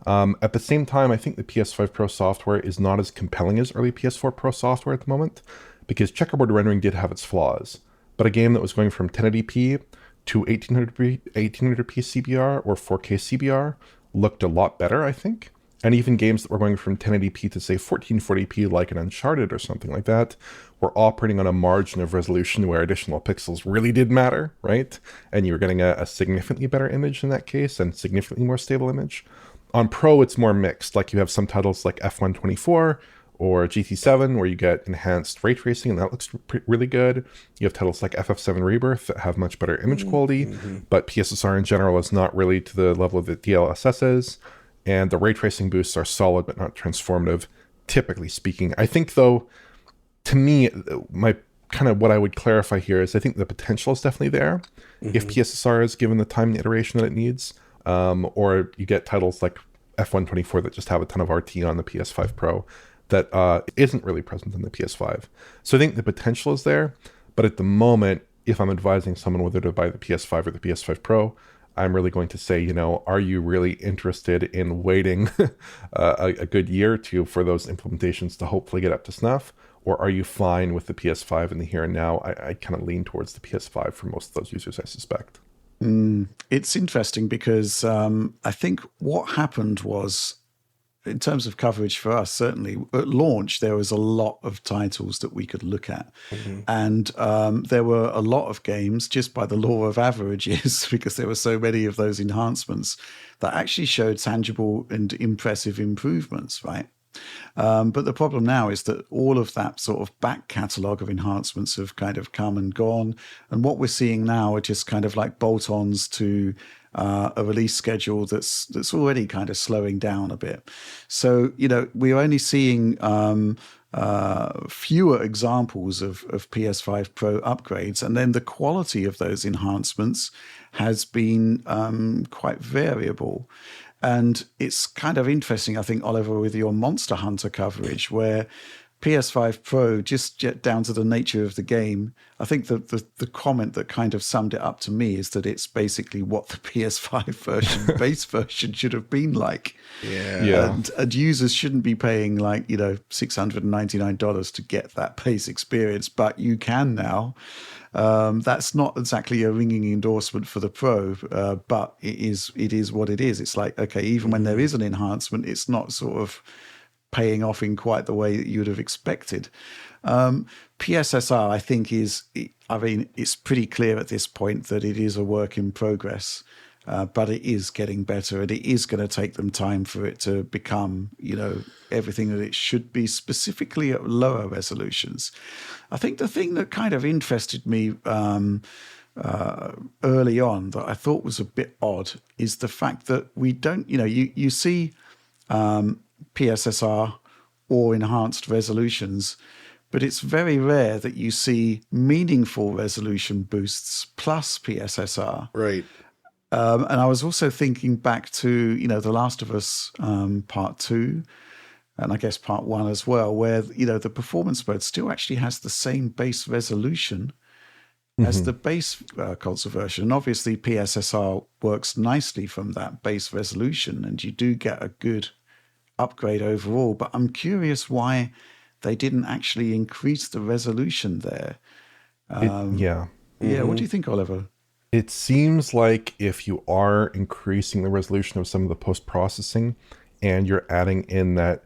At the same time, I think the PS5 Pro software is not as compelling as early PS4 Pro software at the moment, because checkerboard rendering did have its flaws. But a game that was going from 1080p to 1800p CBR or 4K CBR looked a lot better, I think. And even games that were going from 1080p to, say, 1440p, like an Uncharted or something like that, were operating on a margin of resolution where additional pixels really did matter, right? And you were getting a significantly better image in that case, and significantly more stable image. On Pro, it's more mixed. You have some titles like F124 or GT7 where you get enhanced ray tracing, and that looks really good. You have titles like FF7 Rebirth that have much better image quality, but PSSR in general is not really to the level that DLSS is. And the ray tracing boosts are solid but not transformative, typically speaking. I think, though, to me, my kind of what I would clarify here is I think the potential is definitely there if PSSR is given the time and iteration that it needs, or you get titles like F124 that just have a ton of RT on the PS5 Pro that isn't really present in the PS5. So I think the potential is there, but at the moment, if I'm advising someone whether to buy the PS5 or the PS5 Pro, I'm really going to say, are you really interested in waiting a good year or two for those implementations to hopefully get up to snuff? Or are you fine with the PS5 in the here and now? I kind of lean towards the PS5 for most of those users, I suspect. It's interesting because I think what happened was, in terms of coverage for us, certainly at launch, there was a lot of titles that we could look at. And there were a lot of games, just by the law of averages, because there were so many of those enhancements, that actually showed tangible and impressive improvements, right? But the problem now is that all of that sort of back catalogue of enhancements have kind of come and gone. And what we're seeing now are just kind of like bolt-ons to a release schedule that's already kind of slowing down a bit. So, we're only seeing fewer examples of PS5 Pro upgrades. And then the quality of those enhancements has been quite variable. And it's kind of interesting, I think, Oliver, with your Monster Hunter coverage, where PS5 Pro, just down to the nature of the game, I think the comment that kind of summed it up to me is that it's basically what the PS5 version, base version, should have been like. Yeah. And users shouldn't be paying like, $699 to get that base experience, but you can now. That's not exactly a ringing endorsement for the Pro, but it is what it is. It's like, okay, even when there is an enhancement, it's not sort of paying off in quite the way that you would have expected. PSSR, I think, it's pretty clear at this point that it is a work in progress, but it is getting better, and it is going to take them time for it to become, everything that it should be, specifically at lower resolutions. I think the thing that kind of interested me early on that I thought was a bit odd is the fact that we don't, you see PSSR or enhanced resolutions, but it's very rare that you see meaningful resolution boosts plus PSSR. Right. And I was also thinking back to, The Last of Us Part 2, and I guess Part 1 as well, where, the performance mode still actually has the same base resolution as the base console version. And obviously PSSR works nicely from that base resolution, and you do get a good upgrade overall. But I'm curious why they didn't actually increase the resolution there. What do you think, Oliver? It seems like if you are increasing the resolution of some of the post-processing and you're adding in that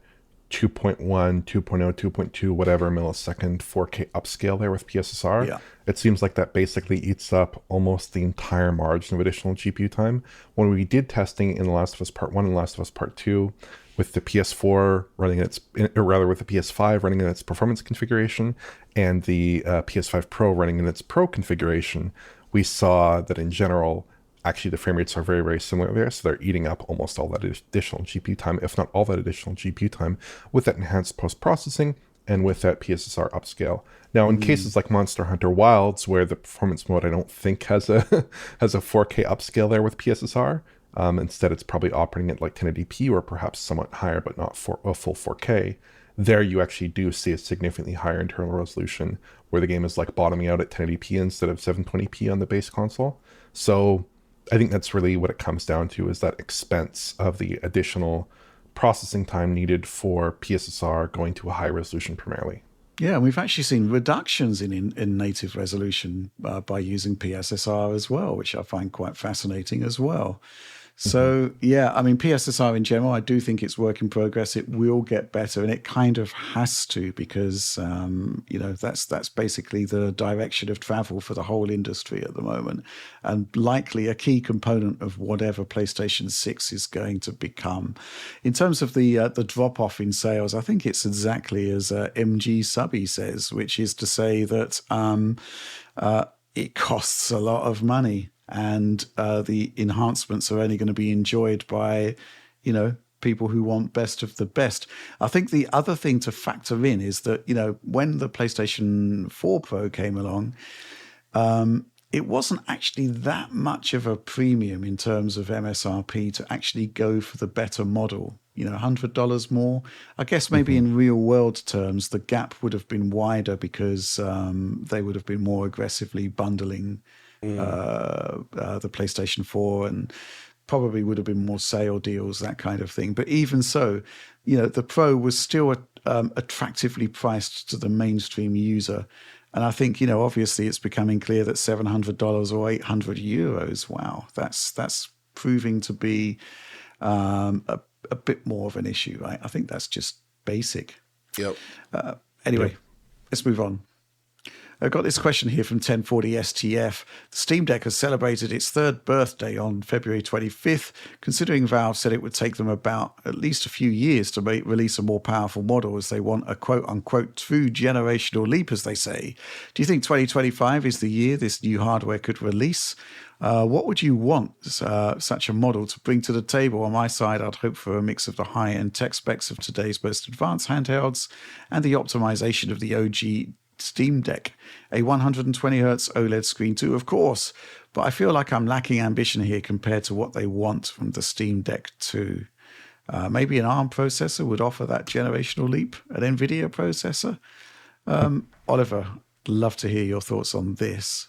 2.1, 2.0, 2.2, whatever millisecond 4K upscale there with PSSR, it seems like that basically eats up almost the entire margin of additional GPU time. When we did testing in The Last of Us Part 1 and Last of Us Part 2, with the PS4 running with the PS5 running in its performance configuration and the PS5 Pro running in its Pro configuration, we saw that in general, actually the frame rates are very, very similar there. So they're eating up almost all that additional GPU time, if not all that additional GPU time, with that enhanced post-processing and with that PSSR upscale. Now, in cases like Monster Hunter Wilds, where the performance mode I don't think has a 4K upscale there with PSSR, instead it's probably operating at like 1080p or perhaps somewhat higher, but not for a full 4K. There you actually do see a significantly higher internal resolution where the game is like bottoming out at 1080p instead of 720p on the base console. So I think that's really what it comes down to, is that expense of the additional processing time needed for PSSR going to a high resolution primarily. Yeah, and we've actually seen reductions in native resolution by using PSSR as well, which I find quite fascinating as well. So, PSSR in general, I do think it's work in progress. It will get better, and it kind of has to, because, that's basically the direction of travel for the whole industry at the moment, and likely a key component of whatever PlayStation 6 is going to become. In terms of the drop-off in sales, I think it's exactly as MG Subby says, which is to say that it costs a lot of money. And the enhancements are only going to be enjoyed by, people who want best of the best. I think the other thing to factor in is that, when the PlayStation 4 Pro came along, it wasn't actually that much of a premium in terms of MSRP to actually go for the better model. $100 more. I guess maybe in real world terms, the gap would have been wider because they would have been more aggressively bundling the PlayStation 4, and probably would have been more sale deals, that kind of thing. But even so, the Pro was still attractively priced to the mainstream user. And I think, obviously it's becoming clear that $700 or 800 euros, wow, that's proving to be a bit more of an issue, right? I think that's just basic. Yep. Anyway, let's move on. I've got this question here from 1040 STF. The Steam Deck has celebrated its third birthday on February 25th, considering Valve said it would take them about at least a few years to release a more powerful model, as they want a quote-unquote true generational leap, as they say. Do you think 2025 is the year this new hardware could release? What would you want such a model to bring to the table? On my side, I'd hope for a mix of the high-end tech specs of today's most advanced handhelds and the optimization of the OG Steam Deck, a 120Hz OLED screen too, of course, but I feel like I'm lacking ambition here compared to what they want from the Steam Deck 2. Maybe an ARM processor would offer that generational leap, an NVIDIA processor. Oliver, love to hear your thoughts on this.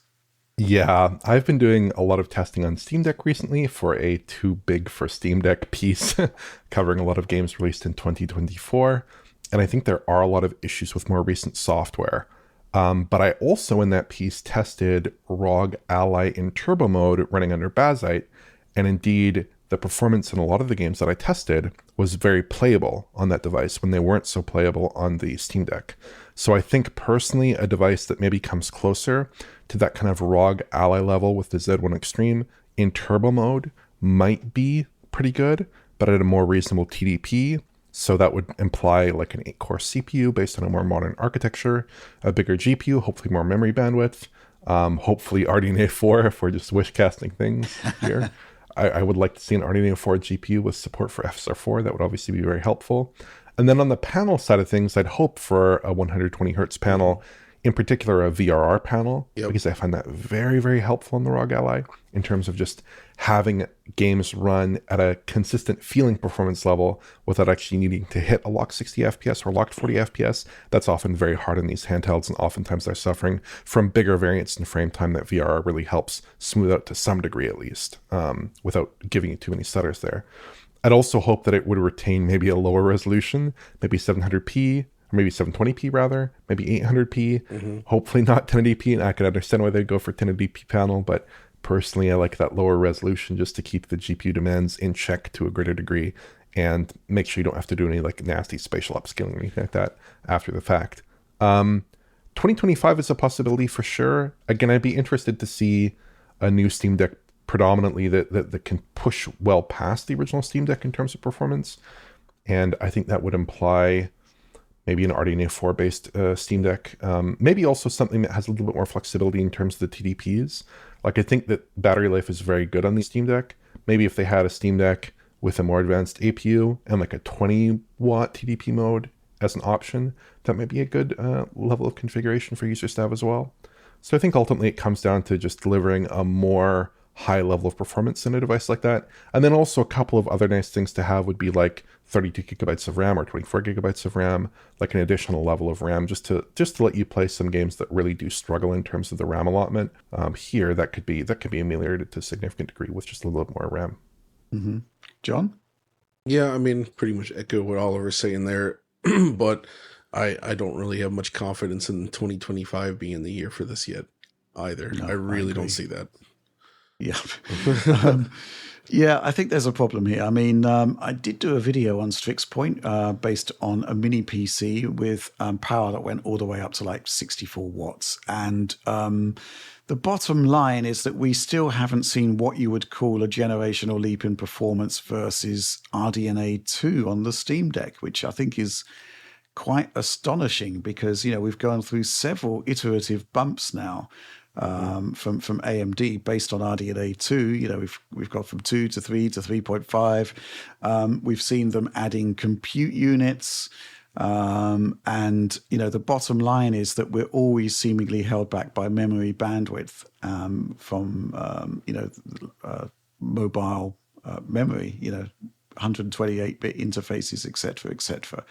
Yeah, I've been doing a lot of testing on Steam Deck recently for a Too Big for Steam Deck piece, covering a lot of games released in 2024. And I think there are a lot of issues with more recent software. But I also, in that piece, tested ROG Ally in turbo mode running under Bazite. And indeed, the performance in a lot of the games that I tested was very playable on that device when they weren't so playable on the Steam Deck. So I think personally, a device that maybe comes closer to that kind of ROG Ally level with the Z1 Extreme in turbo mode might be pretty good, but at a more reasonable TDP. So that would imply like an 8-core CPU based on a more modern architecture, a bigger GPU, hopefully more memory bandwidth, hopefully RDNA 4 if we're just wish casting things here. I would like to see an RDNA 4 GPU with support for FSR4. That would obviously be very helpful. And then on the panel side of things, I'd hope for a 120Hz panel, in particular a VRR panel, because I find that very, very helpful in the ROG Ally in terms of just having games run at a consistent feeling performance level without actually needing to hit a locked 60 FPS or locked 40 FPS. That's often very hard in these handhelds, and oftentimes they're suffering from bigger variance in frame time that VRR really helps smooth out to some degree at least, without giving you too many stutters there. I'd also hope that it would retain maybe a lower resolution, maybe 700p, or maybe 720p rather, maybe 800p, hopefully not 1080p, and I can understand why they'd go for 1080p panel, but personally I like that lower resolution just to keep the GPU demands in check to a greater degree and make sure you don't have to do any like nasty spatial upscaling or anything like that after the fact. 2025 is a possibility for sure. Again, I'd be interested to see a new Steam Deck predominantly that can push well past the original Steam Deck in terms of performance. And I think that would imply maybe an RDNA 4 based Steam Deck. Maybe also something that has a little bit more flexibility in terms of the TDPs. Like I think that battery life is very good on the Steam Deck. Maybe if they had a Steam Deck with a more advanced APU and like a 20 watt TDP mode as an option, that might be a good level of configuration for users to have as well. So I think ultimately it comes down to just delivering a more high level of performance in a device like that. And then also a couple of other nice things to have would be like 32 gigabytes of RAM or 24 gigabytes of RAM, like an additional level of RAM just to let you play some games that really do struggle in terms of the RAM allotment. Here, that could be ameliorated to a significant degree with just a little bit more RAM. Mm-hmm. John? Yeah, I mean, pretty much echo what Oliver's saying there, but I don't really have much confidence in 2025 being the year for this yet either. No, I really don't see that. Yeah. Yeah, I think there's a problem here. I mean, I did do a video on Strix Point based on a mini PC with power that went all the way up to like 64 watts. And the bottom line is that we still haven't seen what you would call a generational leap in performance versus RDNA 2 on the Steam Deck, which I think is quite astonishing because, we've gone through several iterative bumps now. From AMD based on RDNA 2, we've got from 2 to 3 to 3.5. We've seen them adding compute units, and the bottom line is that we're always seemingly held back by memory bandwidth from mobile memory. 128-bit interfaces, etc., etc.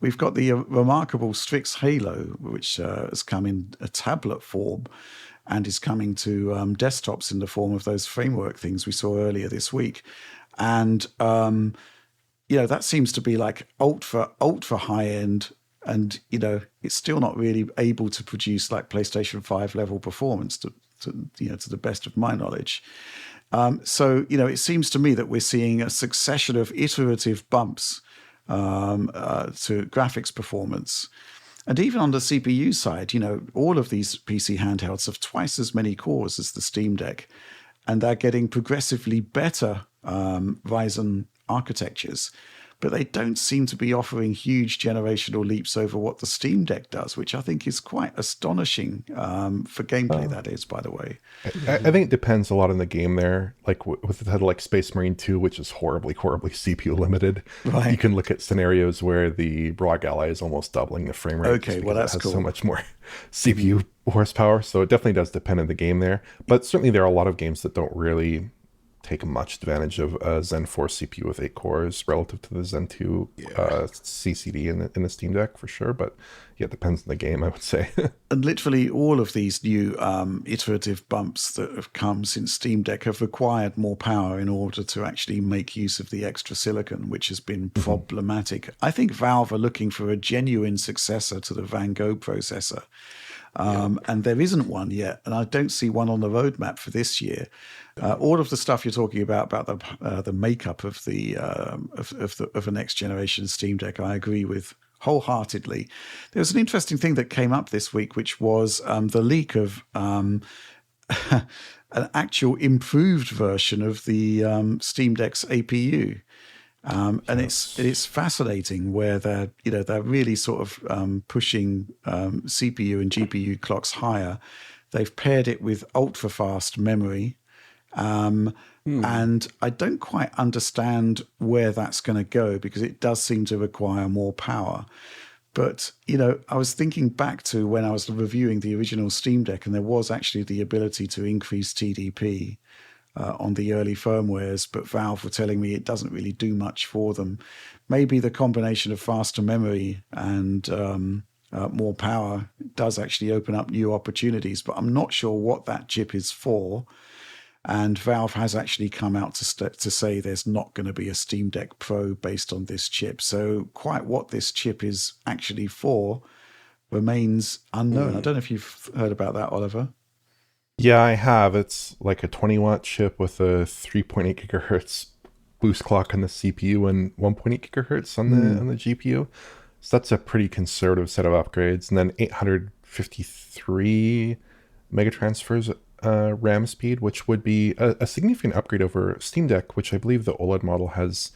We've got the remarkable Strix Halo, which has come in a tablet form. and is coming to desktops in the form of those framework things we saw earlier this week. And that seems to be like ultra high end, and it's still not really able to produce like PlayStation 5 level performance to the best of my knowledge. So it seems to me that we're seeing a succession of iterative bumps to graphics performance. And even on the CPU side, all of these PC handhelds have twice as many cores as the Steam Deck, and they're getting progressively better Ryzen architectures. But they don't seem to be offering huge generational leaps over what the Steam Deck does, which I think is quite astonishing for gameplay, that is, by the way. I think it depends a lot on the game there. Like with the title like Space Marine 2, which is horribly CPU limited. Right. You can look at scenarios where the ROG Ally is almost doubling the frame rate. Okay, well, that's it has cool. so much more CPU horsepower. So it definitely does depend on the game there. But certainly there are a lot of games that don't really take much advantage of a Zen 4 CPU with 8 cores relative to the Zen 2 CCD in the Steam Deck for sure. But yeah, it depends on the game, I would say. And literally all of these new iterative bumps that have come since Steam Deck have required more power in order to actually make use of the extra silicon, which has been problematic. I think Valve are looking for a genuine successor to the Van Gogh processor. And there isn't one yet, and I don't see one on the roadmap for this year. All of the stuff you're talking about the makeup of the of a next generation Steam Deck, I agree with wholeheartedly. There was an interesting thing that came up this week, which was the leak of an actual improved version of the Steam Deck's APU. And it's fascinating where they're really sort of pushing CPU and GPU clocks higher. They've paired it with ultra fast memory, and I don't quite understand where that's going to go because it does seem to require more power. But I was thinking back to when I was reviewing the original Steam Deck, and there was actually the ability to increase TDP. On the early firmwares, but Valve were telling me it doesn't really do much for them. Maybe the combination of faster memory and more power does actually open up new opportunities, but I'm not sure what that chip is for. And Valve has actually come out to say there's not going to be a Steam Deck Pro based on this chip. So quite what this chip is actually for remains unknown. I don't know if you've heard about that, Oliver. Yeah, I have. It's like a 20-watt chip with a 3.8 gigahertz boost clock on the CPU and 1.8 gigahertz on the GPU. So that's a pretty conservative set of upgrades. And then 853 megatransfers RAM speed, which would be a significant upgrade over Steam Deck, which I believe the OLED model has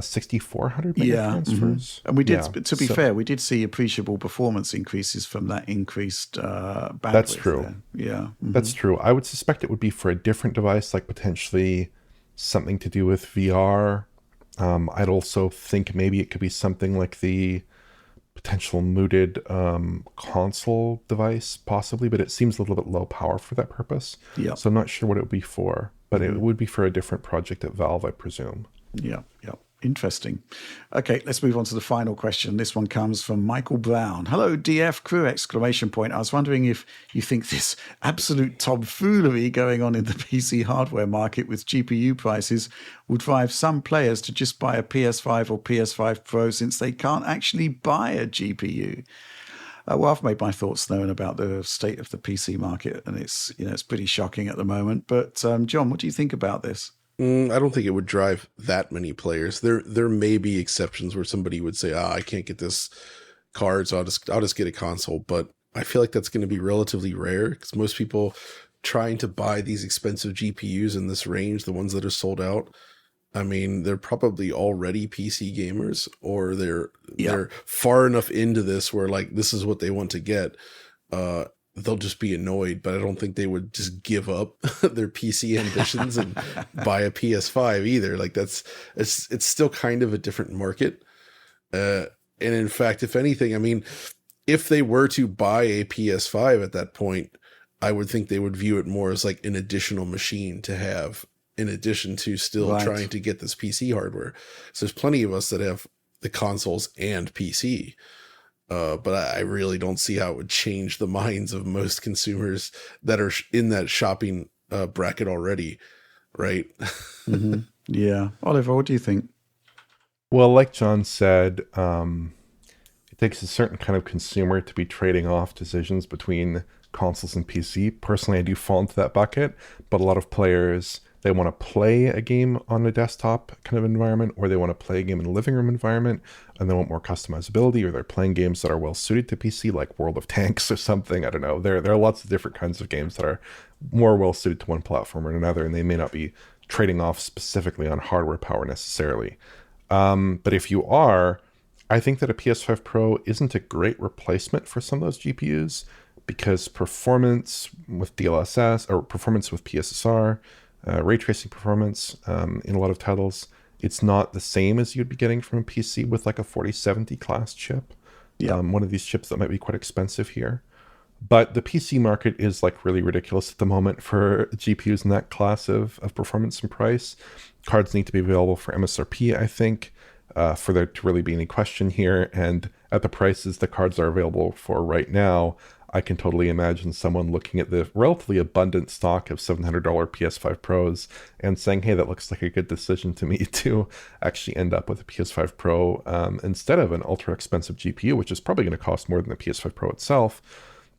6,400 megatransfers. And we did, to be fair, we did see appreciable performance increases from that increased bandwidth. That's true. There. Yeah, that's true. I would suspect it would be for a different device, like potentially something to do with VR. I'd also think maybe it could be something like the potential mooted console device, possibly, but it seems a little bit low power for that purpose. Yeah. So I'm not sure what it would be for, but it would be for a different project at Valve, I presume. Yeah. Interesting. Okay, let's move on to the final question. This one comes from Michael Brown. Hello, DF crew! I was wondering if you think this absolute tomfoolery going on in the PC hardware market with GPU prices would drive some players to just buy a PS5 or PS5 Pro since they can't actually buy a GPU. Well, I've made my thoughts known about the state of the PC market, and it's pretty shocking at the moment. But John, what do you think about this? I don't think it would drive that many players. There may be exceptions where somebody would say, I can't get this card, so I'll just get a console. But I feel like that's going to be relatively rare because most people trying to buy these expensive GPUs in this range, the ones that are sold out, I mean, they're probably already PC gamers, or they're far enough into this where like this is what they want to get. They'll just be annoyed, but I don't think they would just give up their PC ambitions and buy a PS5 either. Like it's still kind of a different market. And in fact, if anything, I mean, if they were to buy a PS5 at that point, I would think they would view it more as like an additional machine to have in addition to still trying to get this PC hardware. So there's plenty of us that have the consoles and PC. But I really don't see how it would change the minds of most consumers that are in that shopping bracket already, right? Mm-hmm. Yeah. Oliver, what do you think? Well, like John said, it takes a certain kind of consumer to be trading off decisions between consoles and PC. Personally, I do fall into that bucket, but a lot of players, they want to play a game on a desktop kind of environment, or they want to play a game in a living room environment, and they want more customizability, or they're playing games that are well suited to PC, like World of Tanks or something. I don't know. There are lots of different kinds of games that are more well suited to one platform or another, and they may not be trading off specifically on hardware power necessarily. But if you are, I think that a PS5 Pro isn't a great replacement for some of those GPUs, because performance with DLSS or performance with PSSR, ray tracing performance in a lot of titles, it's not the same as you'd be getting from a PC with like a 4070 class chip. Yeah. One of these chips that might be quite expensive here. But the PC market is like really ridiculous at the moment for GPUs in that class of performance and price. Cards need to be available for MSRP, I think, for there to really be any question here. And at the prices the cards are available for right now, I can totally imagine someone looking at the relatively abundant stock of $700 PS5 Pros and saying, hey, that looks like a good decision to me to actually end up with a PS5 Pro instead of an ultra expensive GPU, which is probably going to cost more than the PS5 Pro itself,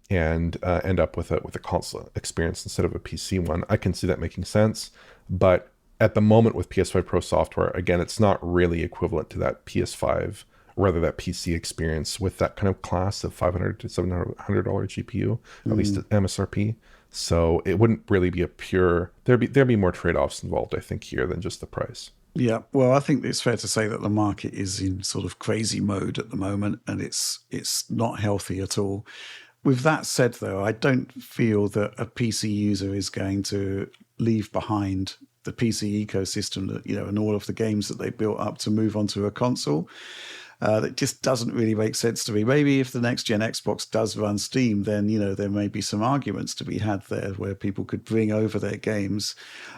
and end up with a console experience instead of a PC one. I can see that making sense, but at the moment with PS5 Pro software, again, it's not really equivalent to that PS5, or rather that PC experience with that kind of class of $500 to $700 GPU, at least at MSRP. So it wouldn't really be a pure. There'd be more trade-offs involved, I think, here than just the price. Yeah, well, I think it's fair to say that the market is in sort of crazy mode at the moment, and it's not healthy at all. With that said, though, I don't feel that a PC user is going to leave behind the PC ecosystem that, and all of the games that they built up to move onto a console. That just doesn't really make sense to me. Maybe if the next gen Xbox does run Steam, then there may be some arguments to be had there where people could bring over their games.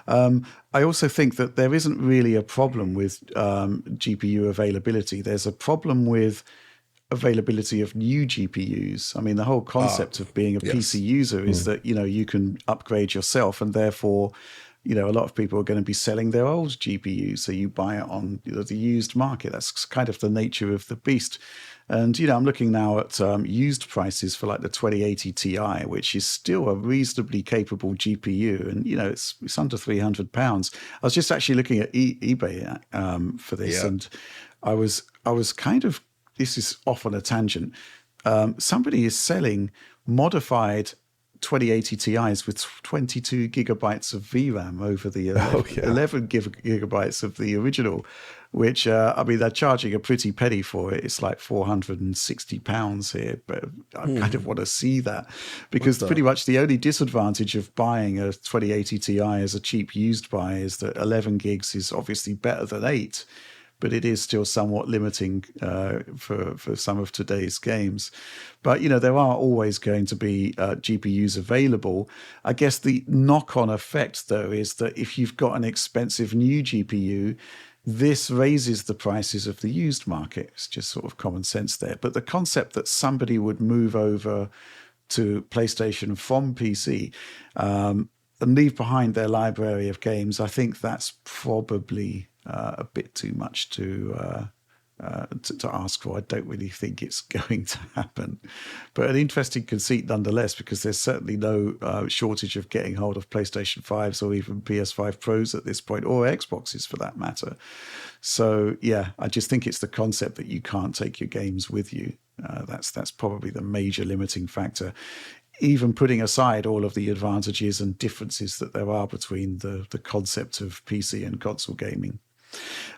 I also think that there isn't really a problem with GPU availability. There's a problem with availability of new GPUs. I mean, the whole concept of being a PC user is that you can upgrade yourself, and therefore a lot of people are going to be selling their old GPUs, so you buy it on the used market. That's kind of the nature of the beast. And I'm looking now at used prices for like the 2080 Ti, which is still a reasonably capable GPU, and it's under £300. I was just actually looking at eBay for this, and I was kind of, this is off on a tangent. Somebody is selling modified 2080 Ti's with 22 gigabytes of VRAM over the 11 gigabytes of the original, which, they're charging a pretty penny for it. It's like £460 here, but I kind of want to see that, because pretty much the only disadvantage of buying a 2080 Ti as a cheap used buy is that 11 gigs is obviously better than 8. But it is still somewhat limiting for some of today's games. But, there are always going to be GPUs available. I guess the knock-on effect, though, is that if you've got an expensive new GPU, this raises the prices of the used market. It's just sort of common sense there. But the concept that somebody would move over to PlayStation from PC and leave behind their library of games, I think that's probably a bit too much to ask for. I don't really think it's going to happen, but an interesting conceit nonetheless, because there's certainly no shortage of getting hold of PlayStation 5s or even PS5 Pros at this point, or Xboxes for that matter. So yeah, I just think it's the concept that you can't take your games with you. That's probably the major limiting factor, even putting aside all of the advantages and differences that there are between the concept of PC and console gaming.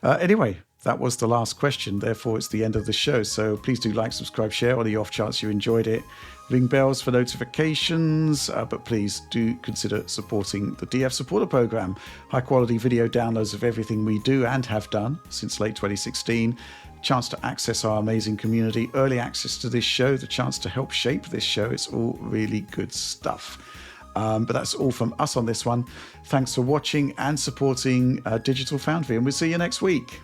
Anyway, that was the last question. Therefore, it's the end of the show. So please do like, subscribe, share on the off chance you enjoyed it. Ring bells for notifications. But please do consider supporting the DF Supporter Program. High quality video downloads of everything we do and have done since late 2016. Chance to access our amazing community. Early access to this show. The chance to help shape this show. It's all really good stuff. But that's all from us on this one. Thanks for watching and supporting Digital Foundry, and we'll see you next week.